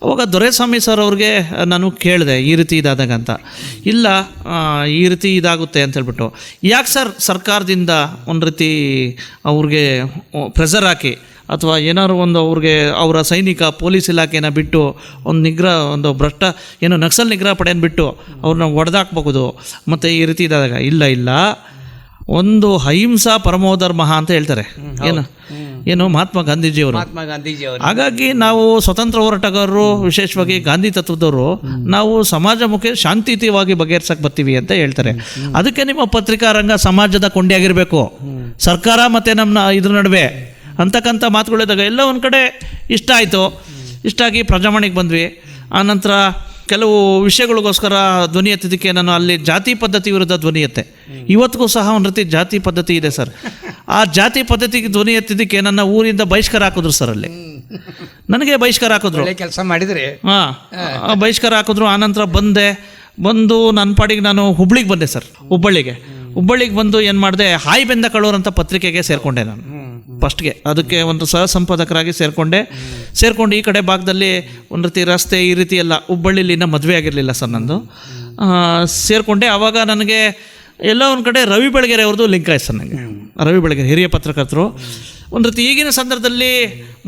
ಅವಾಗ ದೊರೆಸ್ವಾಮಿ ಸರ್ ಅವ್ರಿಗೆ ನಾನು ಕೇಳಿದೆ ಈ ರೀತಿ ಇದಾದಾಗ ಅಂತ. ಇಲ್ಲ ಈ ರೀತಿ ಇದಾಗುತ್ತೆ ಅಂತ ಹೇಳ್ಬಿಟ್ಟು. ಯಾಕೆ ಸರ್ ಸರ್ಕಾರದಿಂದ ಒಂದು ರೀತಿ ಅವ್ರಿಗೆ ಪ್ರೆಷರ್ ಹಾಕಿ ಅಥವಾ ಏನಾದ್ರು ಒಂದು ಅವ್ರಿಗೆ ಅವರ ಸೈನಿಕ ಪೊಲೀಸ್ ಇಲಾಖೆನ ಬಿಟ್ಟು ಒಂದು ಭ್ರಷ್ಟ ಏನೋ ನಕ್ಸಲ್ ನಿಗ್ರಹ ಪಡೆಯನ್ನು ಬಿಟ್ಟು ಅವ್ರನ್ನ ಹೊಡೆದಾಕ್ಬಹುದು ಮತ್ತು ಈ ರೀತಿ ಇದ್ದಾಗ ಇಲ್ಲ ಒಂದು ಅಹಿಂಸಾ ಪರಮೋಧರ್ಮ ಅಂತ ಹೇಳ್ತಾರೆ. ಏನು ಏನು ಮಹಾತ್ಮ ಗಾಂಧೀಜಿಯವರು. ಮಹಾತ್ಮ ಗಾಂಧೀಜಿಯವರು. ಹಾಗಾಗಿ ನಾವು ಸ್ವತಂತ್ರ ಹೋರಾಟಗಾರರು, ವಿಶೇಷವಾಗಿ ಗಾಂಧಿ ತತ್ವದವರು, ನಾವು ಸಮಾಜಮುಖಿ ಶಾಂತಿಯುತವಾಗಿ ಬಗೆಹರಿಸಕ್ಕೆ ಬರ್ತೀವಿ ಅಂತ ಹೇಳ್ತಾರೆ. ಅದಕ್ಕೆ ನಿಮ್ಮ ಪತ್ರಿಕಾ ರಂಗ ಸಮಾಜದ ಕೊಂಡಿಯಾಗಿರಬೇಕು, ಸರ್ಕಾರ ಮತ್ತು ನಮ್ಮ ಇದ್ರ ನಡುವೆ ಅಂತಕ್ಕಂಥ ಮಾತುಗಳಿದ್ದಾಗ ಎಲ್ಲ ಒಂದು ಕಡೆ ಇಷ್ಟ ಆಯಿತು. ಇಷ್ಟ ಆಗಿ ಪ್ರಜಾವಾಣಿಗೆ ಬಂದ್ವಿ. ಆನಂತರ ಕೆಲವು ವಿಷಯಗಳಿಗೋಸ್ಕರ ಧ್ವನಿ ಎತ್ತಿದ್ದಕ್ಕೆ ನಾನು ಅಲ್ಲಿ ಜಾತಿ ಪದ್ಧತಿ ವಿರುದ್ಧ ಧ್ವನಿ ಎತ್ತೆ. ಇವತ್ತಿಗೂ ಸಹ ಒಂದು ರೀತಿ ಜಾತಿ ಪದ್ಧತಿ ಇದೆ ಸರ್. ಆ ಜಾತಿ ಪದ್ಧತಿಗೆ ಧ್ವನಿ ಎತ್ತಿದ್ದಕ್ಕೆ ನನ್ನ ಊರಿಂದ ಬಹಿಷ್ಕಾರ ಹಾಕಿದ್ರು ಸರ್. ಅಲ್ಲಿ ನನಗೆ ಬಹಿಷ್ಕಾರ ಹಾಕಿದ್ರು. ಕೆಲಸ ಮಾಡಿದರೆ ಹಾಂ, ಬಹಿಷ್ಕಾರ ಹಾಕಿದ್ರು. ಆನಂತರ ಬಂದು ನನ್ನ ಪಾಡಿಗೆ ನಾನು ಹುಬ್ಳಿಗೆ ಬಂದೆ ಸರ್. ಹುಬ್ಬಳ್ಳಿಗೆ ಬಂದು ಏನು ಮಾಡಿದೆ, ಹಾಯ್ ಬೆಂದ ಕಳೋರ್ ಅಂತ ಪತ್ರಿಕೆಗೆ ಸೇರಿಕೊಂಡೆ ನಾನು ಫಸ್ಟ್ಗೆ. ಅದಕ್ಕೆ ಒಂದು ಸಹ ಸಂಪಾದಕರಾಗಿ ಸೇರಿಕೊಂಡು ಈ ಕಡೆ ಭಾಗದಲ್ಲಿ ಒಂದು ರೀತಿ ರಸ್ತೆ ಈ ರೀತಿ ಎಲ್ಲ, ಹುಬ್ಬಳ್ಳಿಲಿ ಇನ್ನೂ ಮದುವೆ ಆಗಿರಲಿಲ್ಲ ಸರ್ ನಂದು. ಸೇರಿಕೊಂಡೆ. ಆವಾಗ ನನಗೆ ಎಲ್ಲ ಒಂದು ಕಡೆ ರವಿ ಬೆಳಗೆರೆ ಅವ್ರದ್ದು ಲಿಂಕ್ ಆಯ್ತು ಸರ್ ನನಗೆ. ರವಿ ಬೆಳಗೆರೆ ಹಿರಿಯ ಪತ್ರಕರ್ತರು. ಒಂದು ರೀತಿ ಈಗಿನ ಸಂದರ್ಭದಲ್ಲಿ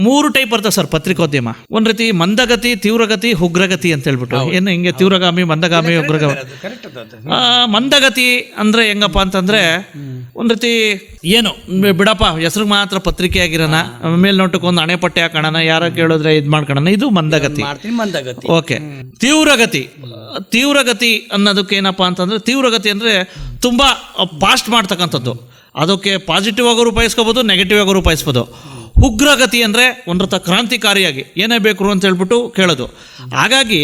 3 ಟೈಪ್ ಬರ್ತದೆ ಸರ್ ಪತ್ರಿಕೋದ್ಯಮ. ಒಂದು ರೀತಿ ಮಂದಗತಿ, ತೀವ್ರಗತಿ, ಉಗ್ರಗತಿ ಅಂತ ಹೇಳ್ಬಿಟ್ಟು. ಏನು ಹಿಂಗೆ ತೀವ್ರಗಾಮಿ, ಮಂದಗಾಮಿ, ಉಗ್ರಗಾಮಿ. ಮಂದಗತಿ ಅಂದರೆ ಹೆಂಗಪ್ಪ ಅಂತಂದರೆ ಒಂದು ರೀತಿ ಏನು ಬಿಡಪ್ಪ ಹೆಸ್ರಿಗೆ ಮಾತ್ರ ಪತ್ರಿಕೆ ಆಗಿರೋಣ, ಮೇಲ್ನೋಟಕ್ಕೆ ಒಂದು ಹಣೆಪಟ್ಟೆ ಹಾಕೋಣ, ಯಾರೋ ಕೇಳಿದ್ರೆ ಇದು ಮಾಡ್ಕೊಳ್ಳೋಣ, ಇದು ಮಂದಗತಿ. ಓಕೆ. ತೀವ್ರಗತಿ ಅನ್ನೋದಕ್ಕೆ ಏನಪ್ಪ ಅಂತಂದರೆ, ತೀವ್ರಗತಿ ಅಂದರೆ ತುಂಬ ಫಾಸ್ಟ್ ಮಾಡ್ತಕ್ಕಂಥದ್ದು. ಅದಕ್ಕೆ ಪಾಸಿಟಿವ್ ಆಗೋ ರೂಪಾಯಿಸ್ಕೋಬೋದು, ನೆಗೆಟಿವ್ ಆಗೋ ರೂಪಾಯಿಸ್ಬೋದು. ಉಗ್ರಗತಿ ಅಂದರೆ ಒಂದರ ಕ್ರಾಂತಿಕಾರಿಯಾಗಿ ಏನೇ ಬೇಕು ಅಂತ ಹೇಳ್ಬಿಟ್ಟು ಕೇಳೋದು. ಹಾಗಾಗಿ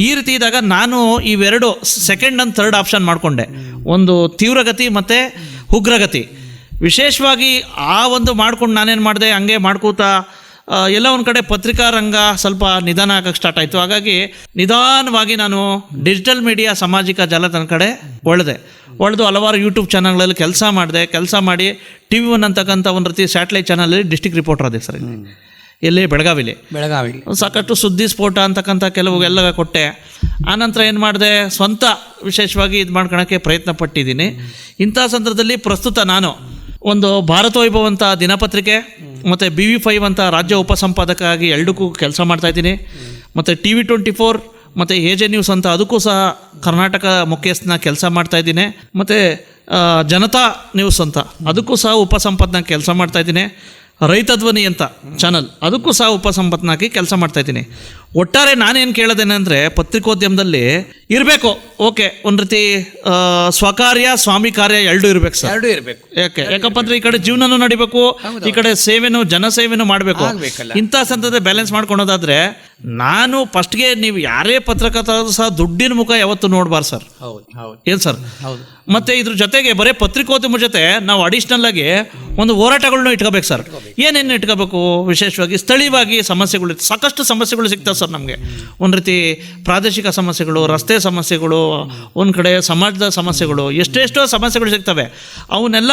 ಈ ರೀತಿ ಇದ್ದಾಗ ನಾನು ಇವೆರಡು ಸೆಕೆಂಡ್ ಆ್ಯಂಡ್ ಥರ್ಡ್ ಆಪ್ಷನ್ ಮಾಡಿಕೊಂಡೆ, ಒಂದು ತೀವ್ರಗತಿ ಮತ್ತು ಉಗ್ರಗತಿ. ವಿಶೇಷವಾಗಿ ಆ ಒಂದು ಮಾಡ್ಕೊಂಡು ನಾನೇನು ಮಾಡಿದೆ, ಹಂಗೆ ಮಾಡ್ಕೋತಾ ಎಲ್ಲ ಒಂದು ಕಡೆ ಪತ್ರಿಕಾ ರಂಗ ಸ್ವಲ್ಪ ನಿಧಾನ ಆಗೋಕ್ಕೆ ಸ್ಟಾರ್ಟ್ ಆಯಿತು. ಹಾಗಾಗಿ ನಿಧಾನವಾಗಿ ನಾನು ಡಿಜಿಟಲ್ ಮೀಡಿಯಾ, ಸಾಮಾಜಿಕ ಜಾಲತಾಣ ಕಡೆ ಒಳ್ದು ಹಲವಾರು ಯೂಟ್ಯೂಬ್ ಚಾನಲ್ಗಳಲ್ಲಿ ಕೆಲಸ ಮಾಡಿ TV1 ಅಂತಕ್ಕಂಥ ಒಂದು ರೀತಿ ಸ್ಯಾಟಲೈಟ್ ಚಾನಲಲ್ಲಿ ಡಿಸ್ಟ್ರಿಕ್ಟ್ ರಿಪೋರ್ಟರ್ ಅದೇ ಸರ್. ಎಲ್ಲಿ ಬೆಳಗಾವಿಲಿ ಸಾಕಷ್ಟು ಸುದ್ದಿ ಸ್ಫೋಟ ಅಂತಕ್ಕಂಥ ಕೆಲವು ಎಲ್ಲ ಕೊಟ್ಟೆ. ಆನಂತರ ಏನು ಮಾಡಿದೆ, ಸ್ವಂತ ವಿಶೇಷವಾಗಿ ಇದು ಮಾಡ್ಕೊಳಕ್ಕೆ ಪ್ರಯತ್ನ ಪಟ್ಟಿದ್ದೀನಿ. ಇಂಥ ಸಂದರ್ಭದಲ್ಲಿ ಪ್ರಸ್ತುತ ನಾನು ಒಂದು ಭಾರತ ವೈಭವ ಅಂತ ದಿನಪತ್ರಿಕೆ ಮತ್ತು BV5 ಅಂತ ರಾಜ್ಯ ಉಪಸಂಪಾದಕ ಆಗಿ ಎರಡಕ್ಕೂ ಕೆಲಸ ಮಾಡ್ತಾಯಿದ್ದೀನಿ. ಮತ್ತು TV24 ಮತ್ತು AJ ನ್ಯೂಸ್ ಅಂತ ಅದಕ್ಕೂ ಸಹ ಕರ್ನಾಟಕ ಮುಖ್ಯಸ್ಥನ ಕೆಲಸ ಮಾಡ್ತಾಯಿದ್ದೀನಿ. ಮತ್ತು ಜನತಾ ನ್ಯೂಸ್ ಅಂತ ಅದಕ್ಕೂ ಸಹ ಉಪಸಂಪಾದನಾಗಿ ಕೆಲಸ ಮಾಡ್ತಾಯಿದ್ದೀನಿ. ರೈತ ಧ್ವನಿ ಅಂತ ಚಾನಲ್ ಅದಕ್ಕೂ ಸಹ ಉಪಸಂಪತ್ನಾಗಿ ಕೆಲಸ ಮಾಡ್ತಾಯಿದ್ದೀನಿ. ಒಟ್ಟಾರೆ ನಾನೇನು ಕೇಳೋದೇನೆಂದರೆ, ಪತ್ರಿಕೋದ್ಯಮದಲ್ಲಿ ಇರಬೇಕು. ಓಕೆ, ಒಂದು ರೀತಿ ಸ್ವಕಾರ್ಯ, ಸ್ವಾಮಿ ಕಾರ್ಯ ಎರಡೂ ಇರಬೇಕು ಸರ್. ಯಾಕಪ್ಪ ಅಂದರೆ ಈ ಕಡೆ ಜೀವನನೂ ನಡಿಬೇಕು, ಈ ಕಡೆ ಸೇವೆನೂ, ಜನಸೇವೆನೂ ಮಾಡಬೇಕು. ಇಂಥ ಸಂದರ್ಭದಲ್ಲಿ ಬ್ಯಾಲೆನ್ಸ್ ಮಾಡ್ಕೊಳೋದಾದರೆ, ನಾನು ಫಸ್ಟ್ಗೆ ನೀವು ಯಾರೇ ಪತ್ರಕರ್ತ ಸಹ ದುಡ್ಡಿನ ಮುಖ ಯಾವತ್ತೂ ನೋಡಬಾರ್ದು ಸರ್. ಏನು ಸರ್? ಮತ್ತು ಇದ್ರ ಜೊತೆಗೆ ಬರೀ ಪತ್ರಿಕೋದ್ಯಮ ಜೊತೆ ನಾವು ಅಡಿಷ್ನಲ್ ಆಗಿ ಒಂದು ಹೋರಾಟಗಳನ್ನೂ ಇಟ್ಕೋಬೇಕು ಸರ್. ಏನೇನು ಇಟ್ಕೋಬೇಕು? ವಿಶೇಷವಾಗಿ ಸ್ಥಳೀಯವಾಗಿ ಸಮಸ್ಯೆಗಳು, ಸಾಕಷ್ಟು ಸಮಸ್ಯೆಗಳು ಸಿಗ್ತವೆ ಸರ್ ನಮಗೆ. ಒಂದು ರೀತಿ ಪ್ರಾದೇಶಿಕ ಸಮಸ್ಯೆಗಳು, ರಸ್ತೆ ಸಮಸ್ಯೆಗಳು, ಒಂದು ಕಡೆ ಸಮಾಜದ ಸಮಸ್ಯೆಗಳು, ಎಷ್ಟೆಷ್ಟೋ ಸಮಸ್ಯೆಗಳು ಸಿಗ್ತವೆ. ಅವನ್ನೆಲ್ಲ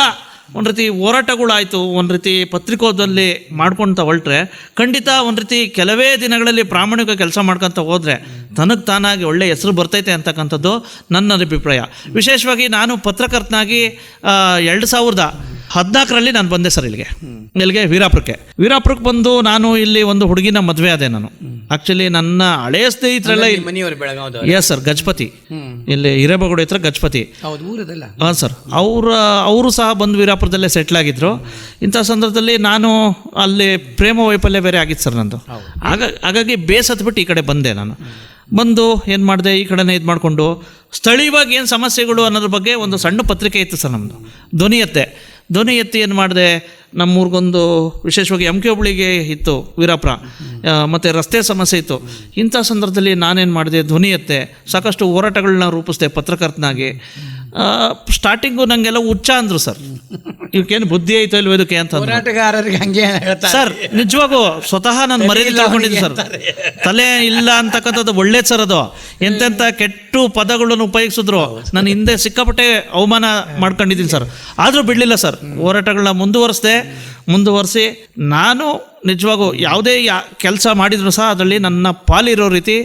ಒಂದು ರೀತಿ ಹೋರಾಟಗಳಾಯಿತು, ಒಂದು ರೀತಿ ಪತ್ರಿಕೋದ್ಯಮದಲ್ಲಿ ಮಾಡ್ಕೊಳ್ತಾ ಹೊರಟ್ರೆ ಖಂಡಿತ ಒಂದು ರೀತಿ ಕೆಲವೇ ದಿನಗಳಲ್ಲಿ ಪ್ರಾಮಾಣಿಕ ಕೆಲಸ ಮಾಡ್ಕೊತ ಹೋದರೆ ತನಗೆ ತಾನಾಗಿ ಒಳ್ಳೆಯ ಹೆಸರು ಬರ್ತೈತೆ ಅಂತಕ್ಕಂಥದ್ದು ನನ್ನ ಅಭಿಪ್ರಾಯ. ವಿಶೇಷವಾಗಿ ನಾನು ಪತ್ರಕರ್ತನಾಗಿ 2014ರಲ್ಲಿ ನಾನು ಬಂದೆ ಸರ್ ಇಲ್ಲಿಗೆ ವೀರಾಪುರಕ್ಕೆ ಬಂದು ನಾನು ಇಲ್ಲಿ ಒಂದು ಹುಡುಗಿನ ಮದುವೆ ಆದೆ. ನಾನು ಆ್ಯಕ್ಚುಲಿ ನನ್ನ ಹಳೆಯ ಸ್ನೇಹಿತರೆಲ್ಲ ಎಸ್ ಸರ್, ಗಜಪತಿ, ಇಲ್ಲಿ ಹಿರೇಬಗೌಡ ಹತ್ರ ಗಜಪತಿ. ಹಾಂ ಸರ್, ಅವರು ಸಹ ಬಂದು ವೀರಾಪುರದಲ್ಲೇ ಸೆಟ್ಲ್ ಆಗಿದ್ರು. ಇಂಥ ಸಂದರ್ಭದಲ್ಲಿ ನಾನು ಅಲ್ಲಿ ಪ್ರೇಮ ವೈಫಲ್ಯ ಬೇರೆ ಆಗಿತ್ತು ಸರ್ ನಂದು. ಹಾಗಾಗಿ ಬೇಸತ್ಬಿಟ್ಟು ಈ ಕಡೆ ಬಂದೆ. ನಾನು ಬಂದು ಏನು ಮಾಡಿದೆ, ಈ ಕಡೆನೇ ಇದು ಮಾಡಿಕೊಂಡು ಸ್ಥಳೀಯವಾಗಿ ಏನು ಸಮಸ್ಯೆಗಳು ಅನ್ನೋದ್ರ ಬಗ್ಗೆ ಒಂದು ಸಣ್ಣ ಪತ್ರಿಕೆ ಇತ್ತು ಸರ್ ನಮ್ಮದು, ಧ್ವನಿ ಎತ್ತಿ ಏನು ಮಾಡಿದೆ, ನಮ್ಮೂರಿಗೊಂದು ವಿಶೇಷವಾಗಿ MK ಹುಬ್ಳಿಗೆ ಇತ್ತು ವೀರಾಪುರ, ಮತ್ತು ರಸ್ತೆ ಸಮಸ್ಯೆ ಇತ್ತು. ಇಂಥ ಸಂದರ್ಭದಲ್ಲಿ ನಾನೇನು ಮಾಡಿದೆ, ಧ್ವನಿ ಎತ್ತೆ ಸಾಕಷ್ಟು ಹೋರಾಟಗಳನ್ನ ರೂಪಿಸ್ದೆ ಪತ್ರಕರ್ತನಾಗಿ. ಸ್ಟಾರ್ಟಿಂಗು ನನಗೆಲ್ಲ ಹುಚ್ಚ ಅಂದರು ಸರ್, ಇವಕ್ಕೇನು ಬುದ್ಧಿ ಐತೋ ಇಲ್ವೋ ಇದಕ್ಕೆ ಅಂತ. ಹೋರಾಟಗಾರರಿಗೆ ಹಂಗೆ ಸರ್ ನಿಜವಾಗೂ ಸ್ವತಃ ನಾನು ಮರ್ಯಾದೆ ತಿಳ್ಕೊಂಡಿದ್ದೆ ಸರ್. ತಲೆ ಇಲ್ಲ ಅಂತಕ್ಕಂಥದ್ದು ಒಳ್ಳೇದು ಸರ್. ಅದು ಎಂತೆಂಥ ಕೆಟ್ಟು ಪದಗಳನ್ನು ಉಪಯೋಗಿಸಿದ್ರು ನಾನು ಹಿಂದೆ ಸಿಕ್ಕಾಪಟ್ಟೆ ಅವಮಾನ ಮಾಡ್ಕೊಂಡಿದ್ದೀನಿ ಸರ್. ಆದರೂ ಬಿಡಲಿಲ್ಲ ಸರ್, ಹೋರಾಟಗಳನ್ನ ಮುಂದುವರಿಸಿ ನಾನು ನಿಜವಾಗೂ ಯಾವುದೇ ಕೆಲಸ ಮಾಡಿದ್ರು ಸಹ ಅದರಲ್ಲಿ ನನ್ನ ಪಾಲಿರೋ ರೀತಿ,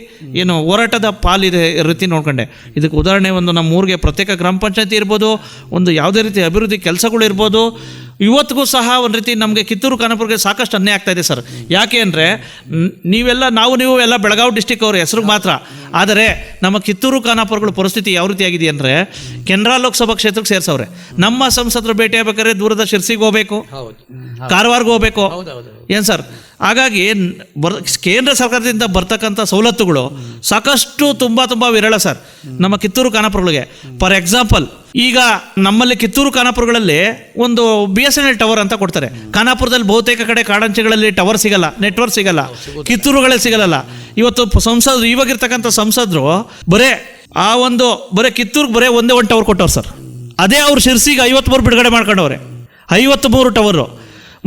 ಏನು ಹೋರಾಟದ ಪಾಲಿರೋ ರೀತಿ ನೋಡ್ಕೊಂಡೆ. ಇದಕ್ಕೆ ಉದಾಹರಣೆ, ಒಂದು ನಮ್ಮ ಊರಿಗೆ ಪ್ರತ್ಯೇಕ ಗ್ರಾಮ ಪಂಚಾಯತಿ ಇರ್ಬೋದು, ಒಂದು ಯಾವುದೇ ರೀತಿ ಅಭಿವೃದ್ಧಿ ಕೆಲಸಗಳು ಇರ್ಬೋದು, ಇವತ್ತಿಗೂ ಸಹ ಒಂದು ರೀತಿ ನಮಗೆ ಕಿತ್ತೂರು ಖಾನಾಪುರಕ್ಕೆ ಸಾಕಷ್ಟು ಅನ್ಯಾಯ ಆಗ್ತಾ ಇದೆ ಸರ್. ಯಾಕೆ ಅಂದರೆ ನೀವು ಎಲ್ಲ ಬೆಳಗಾವಿ ಡಿಸ್ಟಿಕ್ ಅವ್ರ ಹೆಸರಿಗೆ ಮಾತ್ರ, ಆದರೆ ನಮ್ಮ ಕಿತ್ತೂರು ಖಾನಾಪುರಗಳ ಪರಿಸ್ಥಿತಿ ಯಾವ ರೀತಿ ಆಗಿದೆ ಅಂದರೆ ಕೆನರಾ ಲೋಕಸಭಾ ಕ್ಷೇತ್ರಕ್ಕೆ ಸೇರಿಸವ್ರೆ. ನಮ್ಮ ಸಂಸದರು ಭೇಟಿ ಆಗ್ಬೇಕಾದ್ರೆ ದೂರದ ಶಿರ್ಸಿಗೆ ಹೋಗ್ಬೇಕು, ಕಾರವಾರ್ಗೆ ಹೋಗ್ಬೇಕು, ಏನು ಸರ್. ಹಾಗಾಗಿ ಕೇಂದ್ರ ಸರ್ಕಾರದಿಂದ ಬರ್ತಕ್ಕಂಥ ಸವಲತ್ತುಗಳು ಸಾಕಷ್ಟು ತುಂಬ ವಿರಳ ಸರ್ ನಮ್ಮ ಕಿತ್ತೂರು ಖಾನಾಪುರಗಳಿಗೆ. ಫಾರ್ ಎಕ್ಸಾಂಪಲ್, ಈಗ ನಮ್ಮಲ್ಲಿ ಕಿತ್ತೂರು ಖಾನಾಪುರಗಳಲ್ಲಿ ಒಂದು BSNL ಟವರ್ ಅಂತ ಕೊಡ್ತಾರೆ. ಖಾನಾಪುರದಲ್ಲಿ ಬಹುತೇಕ ಕಡೆ ಕಾಡಂಚಿಗಳಲ್ಲಿ ಟವರ್ ಸಿಗಲ್ಲ, ನೆಟ್ವರ್ಕ್ ಸಿಗಲ್ಲ, ಕಿತ್ತೂರುಗಳೇ ಸಿಗಲ್ಲ. ಇವತ್ತು ಸಂಸದರು, ಇವಾಗಿರ್ತಕ್ಕಂಥ ಸಂಸದರು ಬರೇ ಕಿತ್ತೂರಿಗೆ ಒಂದೇ ಒಂದು ಟವರ್ ಕೊಟ್ಟವ್ರು ಸರ್. ಅದೇ ಅವ್ರು ಶಿರ್ಸಿಗೆ 53 ಬಿಡುಗಡೆ ಮಾಡ್ಕೊಂಡವ್ರೆ, 53 ಟವರು.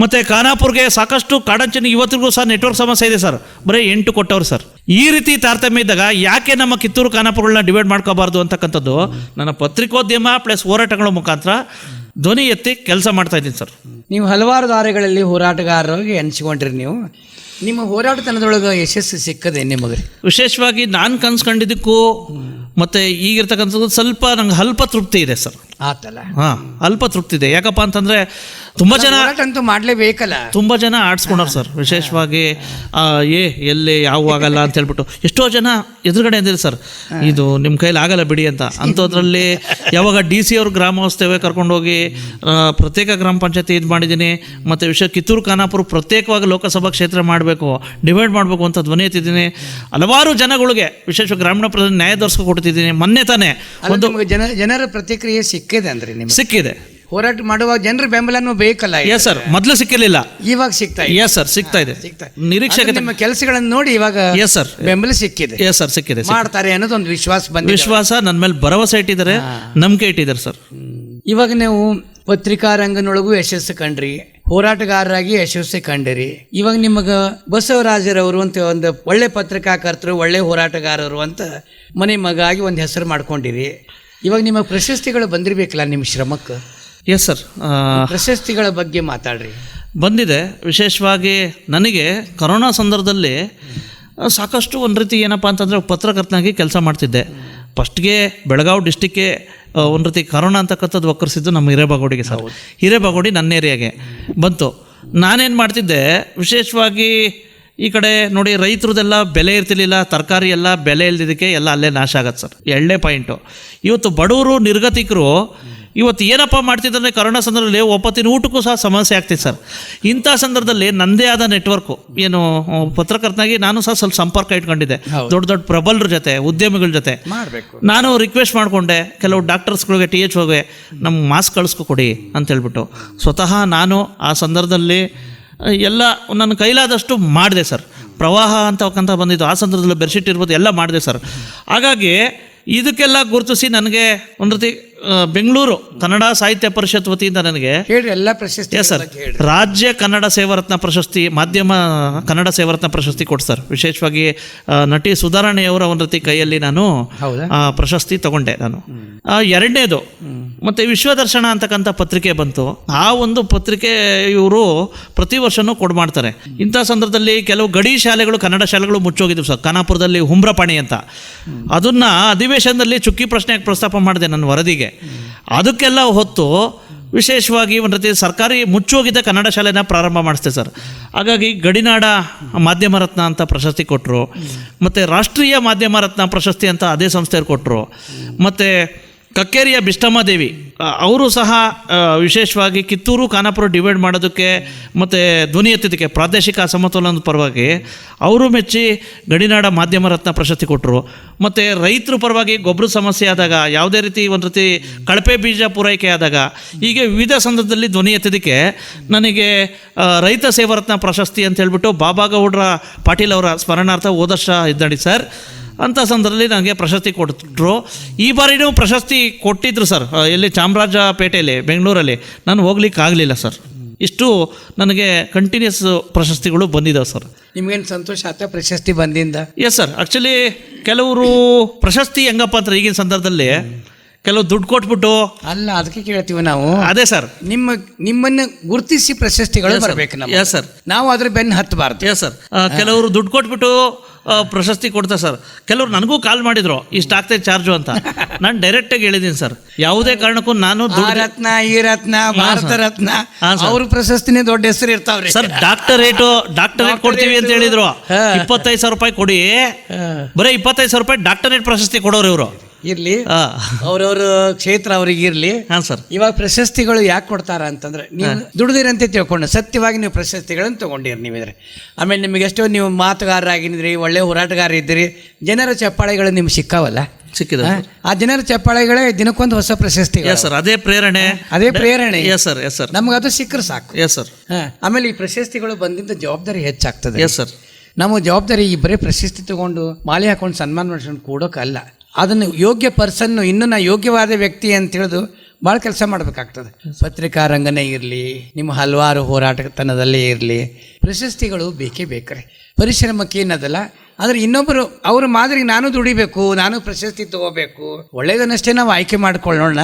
ಮತ್ತು ಖಾನಾಪುರ್ಗೆ ಸಾಕಷ್ಟು ಕಾಡಂಚಿನ ಇವತ್ತಿಗೂ ಸಹ ನೆಟ್ವರ್ಕ್ ಸಮಸ್ಯೆ ಇದೆ ಸರ್, ಬರೀ 8 ಕೊಟ್ಟವ್ರು ಸರ್. ಈ ರೀತಿ ತಾರತಮ್ಯ ಇದ್ದಾಗ ಯಾಕೆ ನಮ್ಮ ಕಿತ್ತೂರು ಖಾನಾಪುರಗಳನ್ನ ಡಿವೈಡ್ ಮಾಡ್ಕೋಬಾರ್ದು ಅಂತಕ್ಕಂಥದ್ದು ನನ್ನ ಪತ್ರಿಕೋದ್ಯಮ ಪ್ಲಸ್ ಹೋರಾಟಗಳ ಮುಖಾಂತರ ಧ್ವನಿ ಎತ್ತಿ ಕೆಲಸ ಮಾಡ್ತಾ ಇದ್ದೀನಿ ಸರ್. ನೀವು ಹಲವಾರು ದಾರಿಗಳಲ್ಲಿ ಹೋರಾಟಗಾರರಾಗಿ ಎನಿಸಿಕೊಂಡ್ರಿ. ನೀವು ನಿಮ್ಮ ಹೋರಾಟತನದೊಳಗೆ ಯಶಸ್ಸು ಸಿಕ್ಕದೆ ನಿಮಗೆ? ವಿಶೇಷವಾಗಿ ನಾನು ಕನ್ಸ್ಕೊಂಡಿದ್ದಕ್ಕೂ ಮತ್ತು ಈಗಿರ್ತಕ್ಕಂಥದ್ದು ಸ್ವಲ್ಪ ನಂಗೆ ಅಲ್ಪ ತೃಪ್ತಿ ಇದೆ ಸರ್. ಆತಲ್ಲ, ಅಲ್ಪ ತೃಪ್ತಿ ಇದೆ. ಯಾಕಪ್ಪ ಅಂತಂದರೆ ತುಂಬ ಜನ ಅಂತೂ ಮಾಡಲೇಬೇಕಲ್ಲ, ತುಂಬ ಜನ ಆಡ್ಸ್ಕೊಂಡವ್ರು ಸರ್. ವಿಶೇಷವಾಗಿ ಎಲ್ಲಿ ಯಾವ ಆಗಲ್ಲ ಅಂತ ಹೇಳ್ಬಿಟ್ಟು ಎಷ್ಟೋ ಜನ ಎದುರುಗಡೆ ಅಂದಿರಿ ಸರ್, ಇದು ನಿಮ್ಮ ಕೈಲಿ ಆಗಲ್ಲ ಬಿಡಿ ಅಂತ. ಅಂಥದ್ರಲ್ಲಿ ಯಾವಾಗ DC ಅವ್ರ ಗ್ರಾಮೋತ್ಸವ ಕರ್ಕೊಂಡೋಗಿ ಪ್ರತ್ಯೇಕ ಗ್ರಾಮ ಪಂಚಾಯತಿ ಇದು ಮಾಡಿದ್ದೀನಿ, ಮತ್ತು ಕಿತ್ತೂರು ಖಾನಾಪುರ ಪ್ರತ್ಯೇಕವಾಗಿ ಲೋಕಸಭಾ ಕ್ಷೇತ್ರ ಮಾಡಬೇಕು, ಡಿವೈಡ್ ಮಾಡಬೇಕು ಅಂತ ಧ್ವನಿ ಎತ್ತಿದ್ದೀನಿ. ಹಲವಾರು ಜನಗಳಿಗೆ ವಿಶೇಷವಾಗಿ ಗ್ರಾಮೀಣ ಪ್ರದೇಶ ನ್ಯಾಯ ದೊರಸ್ಕೊಡ್ತಿದ್ದೀನಿ. ಮೊನ್ನೆ ತಾನೇ ಒಂದು ಜನರ ಪ್ರತಿಕ್ರಿಯೆ ಸಿಕ್ಕಿದೆ ಅಂದ್ರೆ ನಿಮ್ಗೆ? ಸಿಕ್ಕಿದೆ. ಹೋರಾಟ ಮಾಡುವಾಗ ಜನರ ಬೆಂಬಲನೂ ಬೇಕಲ್ಲ. ಎಸ್ ಸರ್, ಮೊದಲು ಸಿಕ್ಕಿರಲಿಲ್ಲ, ಇವಾಗ ಸಿಗ್ತಾ ಇದೆ. ಎಸ್ ಸರ್, ಸಿಗ್ತಾ ಇದೆ. ನಿರೀಕ್ಷೆ ನಿಮ್ಮ ಕೆಲಸಗಳನ್ನು ನೋಡಿ ಇವಾಗ ಎಸ್ ಸರ್ ಬೆಂಬಲ ಸಿಕ್ಕಿದೆ. ಎಸ್ ಸರ್, ಸಿಕ್ಕಿದೆ. ಮಾಡ್ತಾರೆ ಅನ್ನೋದು ಒಂದು ವಿಶ್ವಾಸ ನನ್ನ ಮೇಲೆ ಭರವಸೆ ಇಟ್ಟಿದ್ದಾರೆ, ನಂಬಿಕೆ ಇಟ್ಟಿದ್ದಾರೆ ಸರ್. ಇವಾಗ ನೀವು ಪತ್ರಿಕಾ ರಂಗನೊಳಗೂ ಯಶಸ್ಸು ಕಂಡ್ರಿ, ಹೋರಾಟಗಾರರಾಗಿ ಯಶಸ್ಸು ಕಂಡಿರಿ. ಇವಾಗ ನಿಮಗೆ ಬಸವರಾಜರವರು ಅಂತ ಒಂದು ಒಳ್ಳೆ ಪತ್ರಿಕಾಕರ್ತರು, ಒಳ್ಳೆ ಹೋರಾಟಗಾರರು ಅಂತ ಮನೆ ಮಗಾಗಿ ಒಂದು ಹೆಸರು ಮಾಡ್ಕೊಂಡಿರಿ. ಇವಾಗ ನಿಮ್ಮ ಪ್ರಶಸ್ತಿಗಳು ಬಂದಿರಬೇಕಲ್ಲ ನಿಮ್ಮ ಶ್ರಮಕ್ಕೆ? ಎಸ್ ಸರ್, ಪ್ರಶಸ್ತಿಗಳ ಬಗ್ಗೆ ಮಾತಾಡ್ರಿ. ಬಂದಿದೆ. ವಿಶೇಷವಾಗಿ ನನಗೆ ಕೊರೋನಾ ಸಂದರ್ಭದಲ್ಲಿ ಸಾಕಷ್ಟು ಒಂದು ರೀತಿ ಏನಪ್ಪ ಅಂತಂದರೆ ಪತ್ರಕರ್ತನಾಗಿ ಕೆಲಸ ಮಾಡ್ತಿದ್ದೆ. ಫಸ್ಟ್ಗೆ ಬೆಳಗಾವಿ ಡಿಸ್ಟಿಕ್ಗೆ ಒಂದು ರೀತಿ ಕರೋನಾ ಅಂತಕ್ಕಂಥದ್ದು ಒಕ್ಕರಿಸಿದ್ದು ನಮ್ಮ ಹಿರೇಬಾಗೋಡಿಗೆ ಸರ್. ಹಿರೇಬಾಗೋಡಿ ನನ್ನ ಏರಿಯಾಗೆ ಬಂತು. ನಾನೇನು ಮಾಡ್ತಿದ್ದೆ, ವಿಶೇಷವಾಗಿ ಈ ಕಡೆ ನೋಡಿ ರೈತರದೆಲ್ಲ ಬೆಲೆ ಇರ್ತಿರ್ಲಿಲ್ಲ, ತರಕಾರಿ ಎಲ್ಲ ಬೆಲೆ ಇಲ್ದಿದ್ದಕ್ಕೆ ಎಲ್ಲ ಅಲ್ಲೇ ನಾಶ ಆಗತ್ತೆ ಸರ್. ಎರಡನೇ ಪಾಯಿಂಟು, ಇವತ್ತು ಬಡವರು ನಿರ್ಗತಿಕರು ಇವತ್ತು ಏನಪ್ಪ ಮಾಡ್ತಿದ್ದಂದರೆ ಕರೋನಾ ಸಂದರ್ಭದಲ್ಲಿ ಒಪ್ಪತ್ತಿನ ಊಟಕ್ಕೂ ಸಹ ಸಮಸ್ಯೆ ಆಗ್ತಿತ್ತು ಸರ್. ಇಂಥ ಸಂದರ್ಭದಲ್ಲಿ ನನ್ನದೇ ಆದ ನೆಟ್ವರ್ಕು, ಏನು ಪತ್ರಕರ್ತನಾಗಿ ನಾನು ಸಹ ಸ್ವಲ್ಪ ಸಂಪರ್ಕ ಇಟ್ಕೊಂಡಿದ್ದೆ ದೊಡ್ಡ ದೊಡ್ಡ ಪ್ರಬಲರ ಜೊತೆ, ಉದ್ಯಮಿಗಳ ಜೊತೆ. ನಾನು ರಿಕ್ವೆಸ್ಟ್ ಮಾಡಿಕೊಂಡೆ ಕೆಲವು ಡಾಕ್ಟರ್ಸ್ಗಳಿಗೆ, THOಗೆ ನಮ್ಗೆ ಮಾಸ್ಕ್ ಕಳಿಸ್ಕೊಡಿ ಅಂತ ಹೇಳ್ಬಿಟ್ಟು. ಸ್ವತಃ ನಾನು ಆ ಸಂದರ್ಭದಲ್ಲಿ ಎಲ್ಲ ನನ್ನ ಕೈಲಾದಷ್ಟು ಮಾಡಿದೆ ಸರ್. ಪ್ರವಾಹ ಅಂತಕ್ಕಂಥ ಬಂದಿದ್ದು ಆ ಸಂದರ್ಭದಲ್ಲಿ ಬೆಡ್ಶೀಟ್ ಇರ್ಬೋದು, ಎಲ್ಲ ಮಾಡಿದೆ ಸರ್. ಹಾಗಾಗಿ ಇದಕ್ಕೆಲ್ಲ ಗುರುತಿಸಿ ನನಗೆ ಒಂದು ರೀತಿ ಬೆಂಗಳೂರು ಕನ್ನಡ ಸಾಹಿತ್ಯ ಪರಿಷತ್ ವತಿಯಿಂದ ನನಗೆ ಎಲ್ಲ ಪ್ರಶಸ್ತಿ, ಎಸ್ ಸರ್, ರಾಜ್ಯ ಕನ್ನಡ ಸೇವಾರತ್ನ ಪ್ರಶಸ್ತಿ, ಮಾಧ್ಯಮ ಕನ್ನಡ ಸೇವಾರತ್ನ ಪ್ರಶಸ್ತಿ ಕೊಟ್ಟು ಸರ್. ವಿಶೇಷವಾಗಿ ನಟಿ ಸುಧಾರಾಣಿಯವರ ಒಂದು ರೀತಿ ಕೈಯಲ್ಲಿ ನಾನು ಪ್ರಶಸ್ತಿ ತಗೊಂಡೆ ನಾನು. ಎರಡನೇದು ಮತ್ತು ವಿಶ್ವದರ್ಶನ ಅಂತಕ್ಕಂಥ ಪತ್ರಿಕೆ ಬಂತು. ಆ ಒಂದು ಪತ್ರಿಕೆ ಇವರು ಪ್ರತಿ ವರ್ಷವೂ ಮಾಡ್ತಾರೆ. ಇಂಥ ಸಂದರ್ಭದಲ್ಲಿ ಕೆಲವು ಗಡಿ ಶಾಲೆಗಳು, ಕನ್ನಡ ಶಾಲೆಗಳು ಮುಚ್ಚೋಗಿದ್ವು ಸರ್. ಖಾನಾಪುರದಲ್ಲಿ ಹುಮ್ರಪಾಣಿ ಅಂತ, ಅದನ್ನು ಅಧಿವೇಶನದಲ್ಲಿ ಚುಕ್ಕಿ ಪ್ರಶ್ನೆಯಾಗಿ ಪ್ರಸ್ತಾಪ ಮಾಡಿದೆ ನನ್ನ ವರದಿಗೆ. ಅದಕ್ಕೆಲ್ಲ ಹೊತ್ತು ವಿಶೇಷವಾಗಿ ಒಂದು ರೀತಿ ಸರ್ಕಾರಿ ಮುಚ್ಚೋಗಿದ್ದ ಕನ್ನಡ ಶಾಲೆನ ಪ್ರಾರಂಭ ಮಾಡಿಸ್ತೆ ಸರ್. ಹಾಗಾಗಿ ಗಡಿನಾಡ ಮಾಧ್ಯಮ ರತ್ನ ಅಂತ ಪ್ರಶಸ್ತಿ ಕೊಟ್ಟರು, ಮತ್ತು ರಾಷ್ಟ್ರೀಯ ಮಾಧ್ಯಮ ರತ್ನ ಪ್ರಶಸ್ತಿ ಅಂತ ಅದೇ ಸಂಸ್ಥೆಯವ್ರು ಕೊಟ್ಟರು. ಮತ್ತು ಕಕ್ಕೇರಿಯ ಬಿಷ್ಟಮ್ಮದೇವಿ ಅವರು ಸಹ ವಿಶೇಷವಾಗಿ ಕಿತ್ತೂರು ಖಾನಾಪುರ ಡಿವೈಡ್ ಮಾಡೋದಕ್ಕೆ ಮತ್ತು ಧ್ವನಿ ಎತ್ತಿದ್ದಕ್ಕೆ ಪ್ರಾದೇಶಿಕ ಅಸಮತೋಲನದ ಪರವಾಗಿ ಅವರು ಮೆಚ್ಚಿ ಗಡಿನಾಡ ಮಾಧ್ಯಮ ರತ್ನ ಪ್ರಶಸ್ತಿ ಕೊಟ್ಟರು. ಮತ್ತು ರೈತರ ಪರವಾಗಿ ಗೊಬ್ಬರ ಸಮಸ್ಯೆ ಆದಾಗ, ಯಾವುದೇ ರೀತಿ ಒಂದು ರೀತಿ ಕಳಪೆ ಬೀಜ ಪೂರೈಕೆ ಆದಾಗ, ಹೀಗೆ ವಿವಿಧ ಸಂದರ್ಭದಲ್ಲಿ ಧ್ವನಿ ಎತ್ತಿದ್ದಕ್ಕೆ ನನಗೆ ರೈತ ಸೇವಾರತ್ನ ಪ್ರಶಸ್ತಿ ಅಂತ ಹೇಳ್ಬಿಟ್ಟು ಬಾಬಾಗೌಡ್ರ ಪಾಟೀಲ್ ಅವರ ಸ್ಮರಣಾರ್ಥ ಹೋದ ವರ್ಷ ಇದ್ದಾಡಿ ಸರ್. ಅಂಥ ಸಂದರ್ಭದಲ್ಲಿ ನನಗೆ ಪ್ರಶಸ್ತಿ ಕೊಟ್ಟರು. ಈ ಬಾರಿನೂ ಪ್ರಶಸ್ತಿ ಕೊಟ್ಟಿದ್ರು ಸರ್, ಎಲ್ಲಿ ಚಾಮರಾಜಪೇಟೆಯಲ್ಲಿ, ಬೆಂಗಳೂರಲ್ಲಿ. ನಾನು ಹೋಗ್ಲಿಕ್ಕೆ ಆಗಲಿಲ್ಲ ಸರ್. ಇಷ್ಟು ನನಗೆ ಕಂಟಿನ್ಯೂಸ್ ಪ್ರಶಸ್ತಿಗಳು ಬಂದಿದ್ದಾವೆ ಸರ್. ನಿಮ್ಗೇನು ಸಂತೋಷ ಆಯ್ತಾ ಪ್ರಶಸ್ತಿ ಬಂದಿಂದ? Yes sir. ಆ್ಯಕ್ಚುಲಿ ಕೆಲವರು ಪ್ರಶಸ್ತಿ ಹೆಂಗಪ್ಪ ಅಂದ್ರೆ ಈಗಿನ ಸಂದರ್ಭದಲ್ಲಿ ಕೆಲವು ದುಡ್ಡು ಕೊಟ್ಬಿಟ್ಟು ಅಲ್ಲ, ಅದಕ್ಕೆ ಕೇಳ್ತೀವಿ ನಾವು. ಅದೇ ಸರ್, ನಿಮ್ಮನ್ನ ಗುರುತಿಸಿ ಪ್ರಶಸ್ತಿಗಳು ಬರಬೇಕು ನಮ್ಗೆ. ಎಸ್ ಸರ್, ನಾವು ಅದ್ರ ಬೆನ್ನು ಹತ್ತಬಾರ್ದು. Yes sir. ಕೆಲವರು ದುಡ್ಡು ಕೊಟ್ಬಿಟ್ಟು ಪ್ರಶಸ್ತಿ ಕೊಡ್ತಾರೆ ಸರ್. ಕೆಲವರು ನನಗೂ ಕಾಲ್ ಮಾಡಿದ್ರು ಇಷ್ಟ ಆಗ್ತೈತೆ ಚಾರ್ಜು ಅಂತ. ನಾನು ಡೈರೆಕ್ಟಾಗಿ ಹೇಳಿದ್ದೀನಿ ಸರ್, ಯಾವುದೇ ಕಾರಣಕ್ಕೂ ನಾನು ಆ ರತ್ನ, ಈ ರತ್ನ, ಭಾರತ ರತ್ನ, ಅವ್ರ ಪ್ರಶಸ್ತಿನೇ ದೊಡ್ಡ ಹೆಸರು ಇರ್ತಾವ್ರಿ ಸರ್. ಡಾಕ್ಟರೇಟ್ ಕೊಡ್ತೀವಿ ಅಂತ ಹೇಳಿದ್ರು. 25,000 ರೂಪಾಯಿ ಕೊಡಿ, ಬರೀ 25,000 ರೂಪಾಯಿ ಡಾಕ್ಟರೇಟ್ ಪ್ರಶಸ್ತಿ ಕೊಡೋರು ಇವರು. ಇರ್ಲಿ, ಅವ್ರವ್ರ ಕ್ಷೇತ್ರ ಅವ್ರಿಗೆ ಇರ್ಲಿ. ಹಾಂ ಸರ್. ಇವಾಗ ಪ್ರಶಸ್ತಿಗಳು ಯಾಕೆ ಕೊಡ್ತಾರ ಅಂತಂದ್ರೆ, ನೀವು ದುಡಿದಿರಂತೆ ತಿಳ್ಕೊಂಡು ಸತ್ಯವಾಗಿ ನೀವು ಪ್ರಶಸ್ತಿಗಳನ್ನು ತಗೊಂಡಿರಿ ನೀವಿದ್ರೆ. ಆಮೇಲೆ ನಿಮಗೆ ಎಷ್ಟೋ ನೀವು ಮಾತುಗಾರರಾಗಿದ್ರಿ, ಒಳ್ಳೆ ಹೋರಾಟಗಾರ ಇದ್ರಿ, ಜನರ ಚಪ್ಪಾಳೆಗಳು ನಿಮ್ಗೆ ಸಿಕ್ಕಾವಲ್ಲ, ಸಿಕ್ಕಿದೆ. ಆ ಜನರ ಚಪ್ಪಾಳೆಗಳೇ ದಿನಕ್ಕೊಂದು ಹೊಸ ಪ್ರಶಸ್ತಿ ಸರ್. ಅದೇ ಪ್ರೇರಣೆ, ಅದೇ ಪ್ರೇರಣೆ. Yes sir, yes sir. ನಮ್ಗೆ ಅದು ಸಿಕ್ಕರೆ ಸಾಕು. Yes sir. ಆಮೇಲೆ ಈ ಪ್ರಶಸ್ತಿಗಳು ಬಂದಿಂದ ಜವಾಬ್ದಾರಿ ಹೆಚ್ಚಾಗ್ತದೆ. Yes sir. ನಮ್ಮ ಜವಾಬ್ದಾರಿ ಈ ಬರೀ ಪ್ರಶಸ್ತಿ ತಗೊಂಡು ಮಾಲೆ ಹಾಕೊಂಡು ಸನ್ಮಾನ ಮಾಡ್ಕೊಂಡು ಕೂಡೋಕ್ಕಲ್ಲ. ಅದನ್ನು ಯೋಗ್ಯ ಪರ್ಸನ್ನು, ಇನ್ನೂ ನಾ ಯೋಗ್ಯವಾದ ವ್ಯಕ್ತಿ ಅಂತ ತಿಳಿದು ಭಾಳ ಕೆಲಸ ಮಾಡಬೇಕಾಗ್ತದೆ. ಪತ್ರಿಕಾ ರಂಗನೇ ಇರಲಿ, ನಿಮ್ಮ ಹಲವಾರು ಹೋರಾಟತನದಲ್ಲೇ ಇರಲಿ, ಪ್ರಶಸ್ತಿಗಳು ಬೇಕೇ ಬೇಕ್ರಿ. ಪರಿಶ್ರಮಕ್ಕೆ ಏನದಲ್ಲ, ಆದರೆ ಇನ್ನೊಬ್ಬರು ಅವ್ರ ಮಾದರಿಗೆ ನಾನು ದುಡಿಬೇಕು, ನಾನು ಪ್ರಶಸ್ತಿ ತಗೋಬೇಕು, ಒಳ್ಳೆಯದನ್ನಷ್ಟೇ ನಾವು ಆಯ್ಕೆ ಮಾಡ್ಕೊಳ್ಳೋಣ.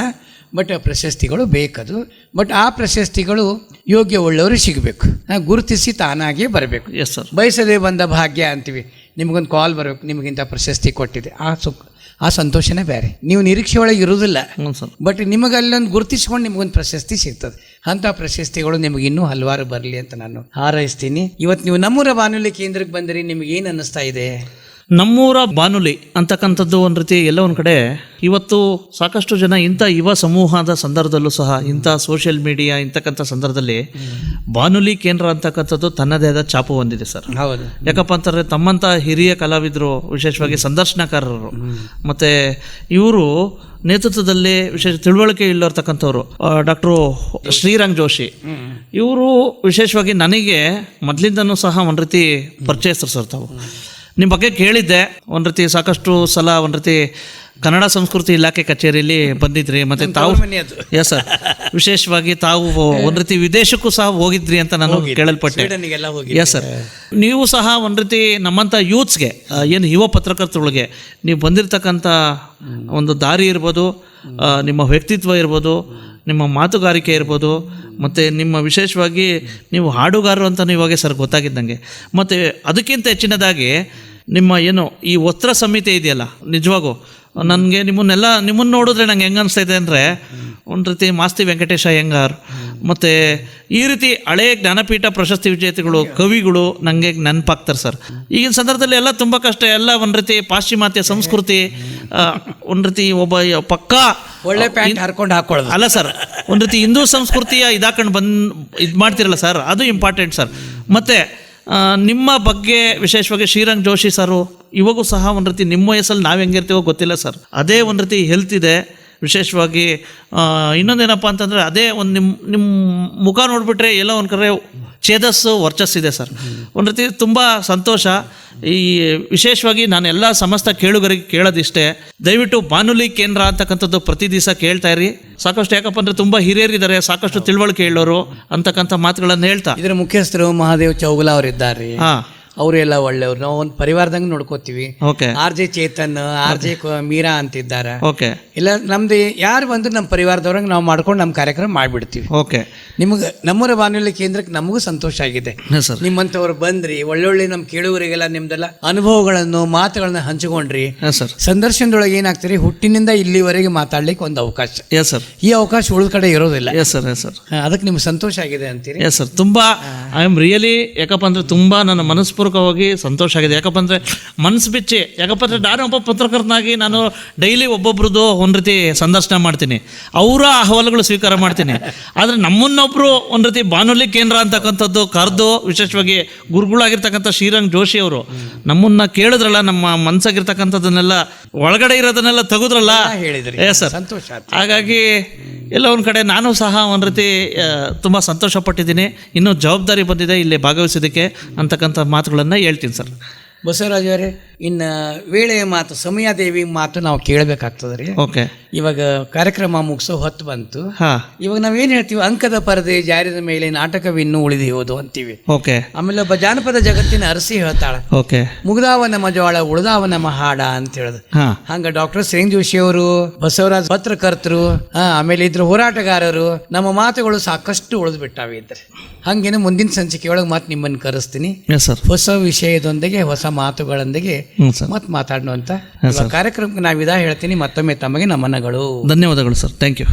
ಬಟ್ ಪ್ರಶಸ್ತಿಗಳು ಬೇಕದು. ಬಟ್ ಆ ಪ್ರಶಸ್ತಿಗಳು ಯೋಗ್ಯ ಉಳ್ಳವರು ಸಿಗಬೇಕು, ಗುರುತಿಸಿ ತಾನಾಗಿಯೇ ಬರಬೇಕು. Yes sir. ಬಯಸದೇ ಬಂದ ಭಾಗ್ಯ ಅಂತೀವಿ. ನಿಮಗೊಂದು ಕಾಲ್ ಬರಬೇಕು, ನಿಮಗಿಂತ ಪ್ರಶಸ್ತಿ ಕೊಟ್ಟಿದೆ, ಆ ಸಂತೋಷನೇ ಬೇರೆ. ನೀವು ನಿರೀಕ್ಷೆ ಒಳಗೆ ಇರೋದಿಲ್ಲ, ಬಟ್ ನಿಮಗಲ್ಲೊಂದು ಗುರುತಿಸ್ಕೊಂಡು ನಿಮಗೊಂದು ಪ್ರಶಸ್ತಿ ಸಿಗ್ತದೆ. ಅಂಥ ಪ್ರಶಸ್ತಿಗಳು ನಿಮಗೆ ಇನ್ನೂ ಹಲವಾರು ಬರಲಿ ಅಂತ ನಾನು ಹಾರೈಸ್ತೀನಿ. ಇವತ್ತು ನೀವು ನಮ್ಮೂರ ಬಾನುಲಿ ಕೇಂದ್ರಕ್ಕೆ ಬಂದಿರಿ, ನಿಮಗೆ ಏನು ಅನ್ನಿಸ್ತಾ ಇದೆ? ನಮ್ಮೂರ ಬಾನುಲಿ ಅಂತಕ್ಕಂಥದ್ದು ಒಂದು ರೀತಿ ಎಲ್ಲ ಒಂದು ಕಡೆ ಇವತ್ತು ಸಾಕಷ್ಟು ಜನ ಇಂಥ ಯುವ ಸಮೂಹದ ಸಂದರ್ಭದಲ್ಲೂ ಸಹ, ಇಂಥ ಸೋಷಿಯಲ್ ಮೀಡಿಯಾ ಇಂತಕ್ಕಂಥ ಸಂದರ್ಭದಲ್ಲಿ ಬಾನುಲಿ ಕೇಂದ್ರ ಅಂತಕ್ಕಂಥದ್ದು ತನ್ನದೇ ಆದ ಛಾಪು ಹೊಂದಿದೆ ಸರ್. ಹೌದು. ಯಾಕಪ್ಪ ಅಂತಂದರೆ ತಮ್ಮಂಥ ಹಿರಿಯ ಕಲಾವಿದರು, ವಿಶೇಷವಾಗಿ ಸಂದರ್ಶನಕಾರರು, ಮತ್ತು ಇವರು ನೇತೃತ್ವದಲ್ಲಿ ವಿಶೇಷ ತಿಳುವಳಿಕೆ ಇಲ್ಲಿರ್ತಕ್ಕಂಥವ್ರು ಡಾಕ್ಟ್ರು ಶ್ರೀರಂಗ್ ಜೋಶಿ, ಇವರು ವಿಶೇಷವಾಗಿ ನನಗೆ ಮೊದಲಿಂದನೂ ಸಹ ಒಂದು ರೀತಿ ಪರಿಚಯಸ್ಥರು ಸರ್. ತಾವು ನಿಮ್ಮ ಬಗ್ಗೆ ಕೇಳಿದ್ದೆ ಒಂದು ರೀತಿ, ಸಾಕಷ್ಟು ಸಲ ಒಂದು ರೀತಿ ಕನ್ನಡ ಸಂಸ್ಕೃತಿ ಇಲಾಖೆ ಕಚೇರಿಯಲ್ಲಿ ಬಂದಿದ್ರಿ, ಮತ್ತು ತಾವು ಎಸ್ ಸರ್, ವಿಶೇಷವಾಗಿ ತಾವು ಒಂದು ರೀತಿ ವಿದೇಶಕ್ಕೂ ಸಹ ಹೋಗಿದ್ರಿ ಅಂತ ನಾನು ಕೇಳಲ್ಪಟ್ಟೆ. Yes sir. ನೀವು ಸಹ ಒಂದು ರೀತಿ ನಮ್ಮಂಥ ಯೂತ್ಸ್ಗೆ, ಏನು ಯುವ ಪತ್ರಕರ್ತರುಗಳಿಗೆ ನೀವು ಬಂದಿರತಕ್ಕಂಥ ಒಂದು ದಾರಿ ಇರ್ಬೋದು, ನಿಮ್ಮ ವ್ಯಕ್ತಿತ್ವ ಇರ್ಬೋದು, ನಿಮ್ಮ ಮಾತುಗಾರಿಕೆ ಇರ್ಬೋದು, ಮತ್ತು ನಿಮ್ಮ ವಿಶೇಷವಾಗಿ ನೀವು ಹಾಡುಗಾರರು ಅಂತ ಇವಾಗ ಸರ್ ಗೊತ್ತಾಗಿದ್ದಂಗೆ, ಮತ್ತು ಅದಕ್ಕಿಂತ ಹೆಚ್ಚಿನದಾಗಿ ನಿಮ್ಮ ಏನು ಈ ವಸ್ತ್ರ ಸಂಹಿತೆ ಇದೆಯಲ್ಲ, ನಿಜವಾಗೂ ನನಗೆ ನಿಮ್ಮನ್ನು ನೋಡಿದ್ರೆ ನಂಗೆ ಹೆಂಗೆ ಅನಿಸ್ತೈತೆ ಅಂದರೆ ಒಂದು ರೀತಿ ಮಾಸ್ತಿ ವೆಂಕಟೇಶ ಅಯ್ಯಂಗಾರ್ ಮತ್ತು ಈ ರೀತಿ ಹಳೆಯ ಜ್ಞಾನಪೀಠ ಪ್ರಶಸ್ತಿ ವಿಜೇತಗಳು, ಕವಿಗಳು ನನಗೆ ನೆನಪಾಗ್ತಾರೆ ಸರ್. ಈಗಿನ ಸಂದರ್ಭದಲ್ಲಿ ಎಲ್ಲ ತುಂಬ ಕಷ್ಟ, ಎಲ್ಲ ಒಂದು ರೀತಿ ಪಾಶ್ಚಿಮಾತ್ಯ ಸಂಸ್ಕೃತಿ, ಒಂದು ರೀತಿ ಒಬ್ಬ ಪಕ್ಕಾ ಒಳ್ಳೆ ಪ್ಯಾಂಟ್ ಹರ್ಕೊಂಡು ಹಾಕೊಳ್ಳೋದು ಅಲ್ಲ ಸರ್, ಒಂದು ರೀತಿ ಹಿಂದೂ ಸಂಸ್ಕೃತಿಯ ಇದಾಕೊಂಡು ಇದು ಮಾಡ್ತಿರಲ್ಲ ಸರ್, ಅದು ಇಂಪಾರ್ಟೆಂಟ್ ಸರ್. ಮತ್ತು ನಿಮ್ಮ ಬಗ್ಗೆ ವಿಶೇಷವಾಗಿ ಶ್ರೀರಂಗ್ ಜೋಶಿ ಸರು ಇವಾಗೂ ಸಹ ಒಂದು ರೀತಿ ನಿಮ್ಮ ವಯಸ್ಸಲ್ಲಿ ನಾವು ಹೆಂಗಿರ್ತೀವೋ ಗೊತ್ತಿಲ್ಲ ಸರ್, ಅದೇ ಒಂದು ರೀತಿ ಹೆಲ್ತ್ ಇದೆ. ವಿಶೇಷವಾಗಿ ಇನ್ನೊಂದೇನಪ್ಪ ಅಂತಂದರೆ, ಅದೇ ಒಂದು ನಿಮ್ಮ ಮುಖ ನೋಡಿಬಿಟ್ರೆ ಎಲ್ಲ ಒಂದು ಕಡೆ ಛೇದಸ್ಸು ವರ್ಚಸ್ಸಿದೆ ಸರ್. ಒಂದು ರೀತಿ ತುಂಬ ಸಂತೋಷ. ಈ ವಿಶೇಷವಾಗಿ ನಾನು ಎಲ್ಲ ಸಮಸ್ತ ಕೇಳುಗರಿಗೆ ಕೇಳೋದಿಷ್ಟೇ, ದಯವಿಟ್ಟು ಬಾನುಲಿ ಕೇಂದ್ರ ಅಂತಕ್ಕಂಥದ್ದು ಪ್ರತಿ ದಿವಸ ಕೇಳ್ತಾ ಇರಿ. ಸಾಕಷ್ಟು ಯಾಕಪ್ಪ ಅಂದರೆ ತುಂಬ ಹಿರಿಯರಿದ್ದಾರೆ, ಸಾಕಷ್ಟು ತಿಳುವಳಿಕೆ ಹೇಳೋರು ಅಂತಕ್ಕಂಥ ಮಾತುಗಳನ್ನು ಹೇಳ್ತಾ, ಇದರ ಮುಖ್ಯಸ್ಥರು ಮಹಾದೇವ್ ಚೌಗಲ ಅವರಿದ್ದಾರೆ. ಹಾಂ, ಅವರೆಲ್ಲ ಒಳ್ಳೆಯವ್ರು, ನಾವು ಒಂದು ಪರಿವಾರದಂಗೆ ನೋಡ್ಕೋತೀವಿ. Okay. RJ Chetan, RJ Meera ಅಂತಿದ್ದಾರೆ. ಓಕೆ. ಇಲ್ಲ, ನಮ್ದು ಯಾರು ಬಂದ್ರು ನಮ್ಮ ಪರಿವಾರದವ್ರಂಗೆ ನಾವು ಮಾಡ್ಕೊಂಡು ನಮ್ಮ ಕಾರ್ಯಕ್ರಮ ಮಾಡಿಬಿಡ್ತೀವಿ. ಓಕೆ. ನಿಮಗೆ ನಮ್ಮೂರ ಬಾನುಲಿ ಕೇಂದ್ರಕ್ಕೆ ನಮಗೂ ಸಂತೋಷ ಆಗಿದೆ ಸರ್. ನಿಮ್ಮಂಥವ್ರು ಬಂದ್ರಿ, ಒಳ್ಳೊಳ್ಳೆ ನಮ್ಮ ಕೇಳುವರಿಗೆಲ್ಲ ನಿಮ್ದೆಲ್ಲ ಅನುಭವಗಳನ್ನು, ಮಾತುಗಳನ್ನ ಹಂಚಿಕೊಂಡ್ರಿ. ಸರ್, ಸಂದರ್ಶನದೊಳಗೆ ಏನಾಗ್ತೀರಿ, ಹುಟ್ಟಿನಿಂದ ಇಲ್ಲಿವರೆಗೆ ಮಾತಾಡ್ಲಿಕ್ಕೆ ಒಂದು ಅವಕಾಶ. Yes sir. ಈ ಅವಕಾಶ ಉಳಿದ ಕಡೆ ಇರೋದಿಲ್ಲ. Yes sir, yes sir. ಅದಕ್ಕೆ ನಿಮ್ಗೆ ಸಂತೋಷ ಆಗಿದೆ ಅಂತೀರಿ? ಎಸ್ ಸರ್, ತುಂಬ ಐ ಆಮ್ ರಿಯಲಿ, ಯಾಕಪ್ಪ ಅಂದರೆ ತುಂಬ ನನ್ನ ಮನಸ್ಪೂರ್ವಕವಾಗಿ ಸಂತೋಷ ಆಗಿದೆ. ಯಾಕಪ್ಪ ಅಂದರೆ ಮನಸ್ಸು ಬಿಚ್ಚಿ, ಯಾಕಪ್ಪ ಅಂದರೆ ನಾನೊಬ್ಬ ಪತ್ರಕರ್ತನಾಗಿ ನಾನು ಡೈಲಿ ಒಬ್ಬೊಬ್ರದ್ದು ಒಂದು ರೀತಿ ಸಂದರ್ಶನ ಮಾಡ್ತೀನಿ, ಅವರ ಅಹವಾಲುಗಳು ಸ್ವೀಕಾರ ಮಾಡ್ತೀನಿ. ಆದರೆ ನಮ್ಮನ್ನೊಬ್ಬರು ಒಂದು ರೀತಿ ಬಾನುಲಿ ಕೇಂದ್ರ ಅಂತಕ್ಕಂಥದ್ದು ಕರೆದು, ವಿಶೇಷವಾಗಿ ಗುರುಗಳಾಗಿರ್ತಕ್ಕಂಥ ಶ್ರೀರಂಗ್ ಜೋಶಿ ಅವರು ನಮ್ಮನ್ನ ಕೇಳಿದ್ರಲ್ಲ, ನಮ್ಮ ಮನಸ್ಸಾಗಿರ್ತಕ್ಕಂಥದ್ದನ್ನೆಲ್ಲ ಒಳಗಡೆ ಇರೋದನ್ನೆಲ್ಲ ತೆಗೆದ್ರಲ್ಲ, ಹೇಳಿದ್ರಿ. ಸರ್, ಸಂತೋಷ. ಹಾಗಾಗಿ ಎಲ್ಲ ಒಂದು ಕಡೆ ನಾನು ಸಹ ಒಂದು ರೀತಿ ತುಂಬ ಸಂತೋಷಪಟ್ಟಿದ್ದೀನಿ. ಇನ್ನೂ ಜವಾಬ್ದಾರಿ ಬಂದಿದೆ ಇಲ್ಲಿ ಭಾಗವಹಿಸೋದಕ್ಕೆ ಅಂತಕ್ಕಂಥ ಮಾತುಗಳನ್ನು ಹೇಳ್ತೀನಿ ಸರ್. ಬಸವರಾಜ್ ಅವರೇ, ಇನ್ನು ವೇಳೆಯ ಮಾತು, ಸಮಯಾದೇವಿ ಮಾತು ನಾವು ಕೇಳಬೇಕಾಗ್ತದೆ ರೀ. ಓಕೆ. ಇವಾಗ ಕಾರ್ಯಕ್ರಮ ಮುಗಿಸೋ ಹೊತ್ತು ಬಂತು. ಹಾ. ಇವಾಗ ನಾವೇನು ಹೇಳ್ತೀವಿ, ಅಂಕದ ಪರದೆ ಜಾರಿದ ಮೇಲೆ ನಾಟಕವಿನ್ನೂ ಉಳಿದಿರುವುದು ಅಂತೀವಿ. ಓಕೆ. ಆಮೇಲೆ ಒಬ್ಬ ಜಾನಪದ ಜಗತ್ತಿನ ಅರಸಿ ಹೇಳ್ತಾಳೆ, ಓಕೆ. ಮುಗ್ದಾವ ನಮ್ಮ ಜೋಳ ಉಳ್ದಾವ ನಮ್ಮ ಹಾಡ ಅಂತ ಹೇಳುದು. ಹಾ. ಹಂಗ ಡಾಕ್ಟರ್ ಶ್ರೀರಂಗ ಜೋಶಿ ಅವರು, ಬಸವರಾಜ್ ಪತ್ರಕರ್ತರು, ಆಮೇಲೆ ಇದ್ರ ಹೋರಾಟಗಾರರು, ನಮ್ಮ ಮಾತುಗಳು ಸಾಕಷ್ಟು ಉಳಿದು ಬಿಟ್ಟಾವೆ ಇದ್ರೆ. ಹಂಗೇನು ಮುಂದಿನ ಸಂಚಿಕೆ ಒಳಗೆ ಮತ್ತೆ ನಿಮ್ಮನ್ನು ಕರೆಸ್ತೀನಿ. Yes sir. ಹೊಸ ವಿಷಯದೊಂದಿಗೆ, ಹೊಸ ಮಾತುಗಳೊಂದಿಗೆ ಸರ್. ಮತ್ತೆ ಮಾತಾಡೋಣ ಅಂತ ಕಾರ್ಯಕ್ರಮಕ್ಕೆ ನಾವು ಹೇಳ್ತೀನಿ. ಮತ್ತೊಮ್ಮೆ ತಮಗೆ ನಮನಗಳು. ಧನ್ಯವಾದಗಳು ಸರ್. Thank you.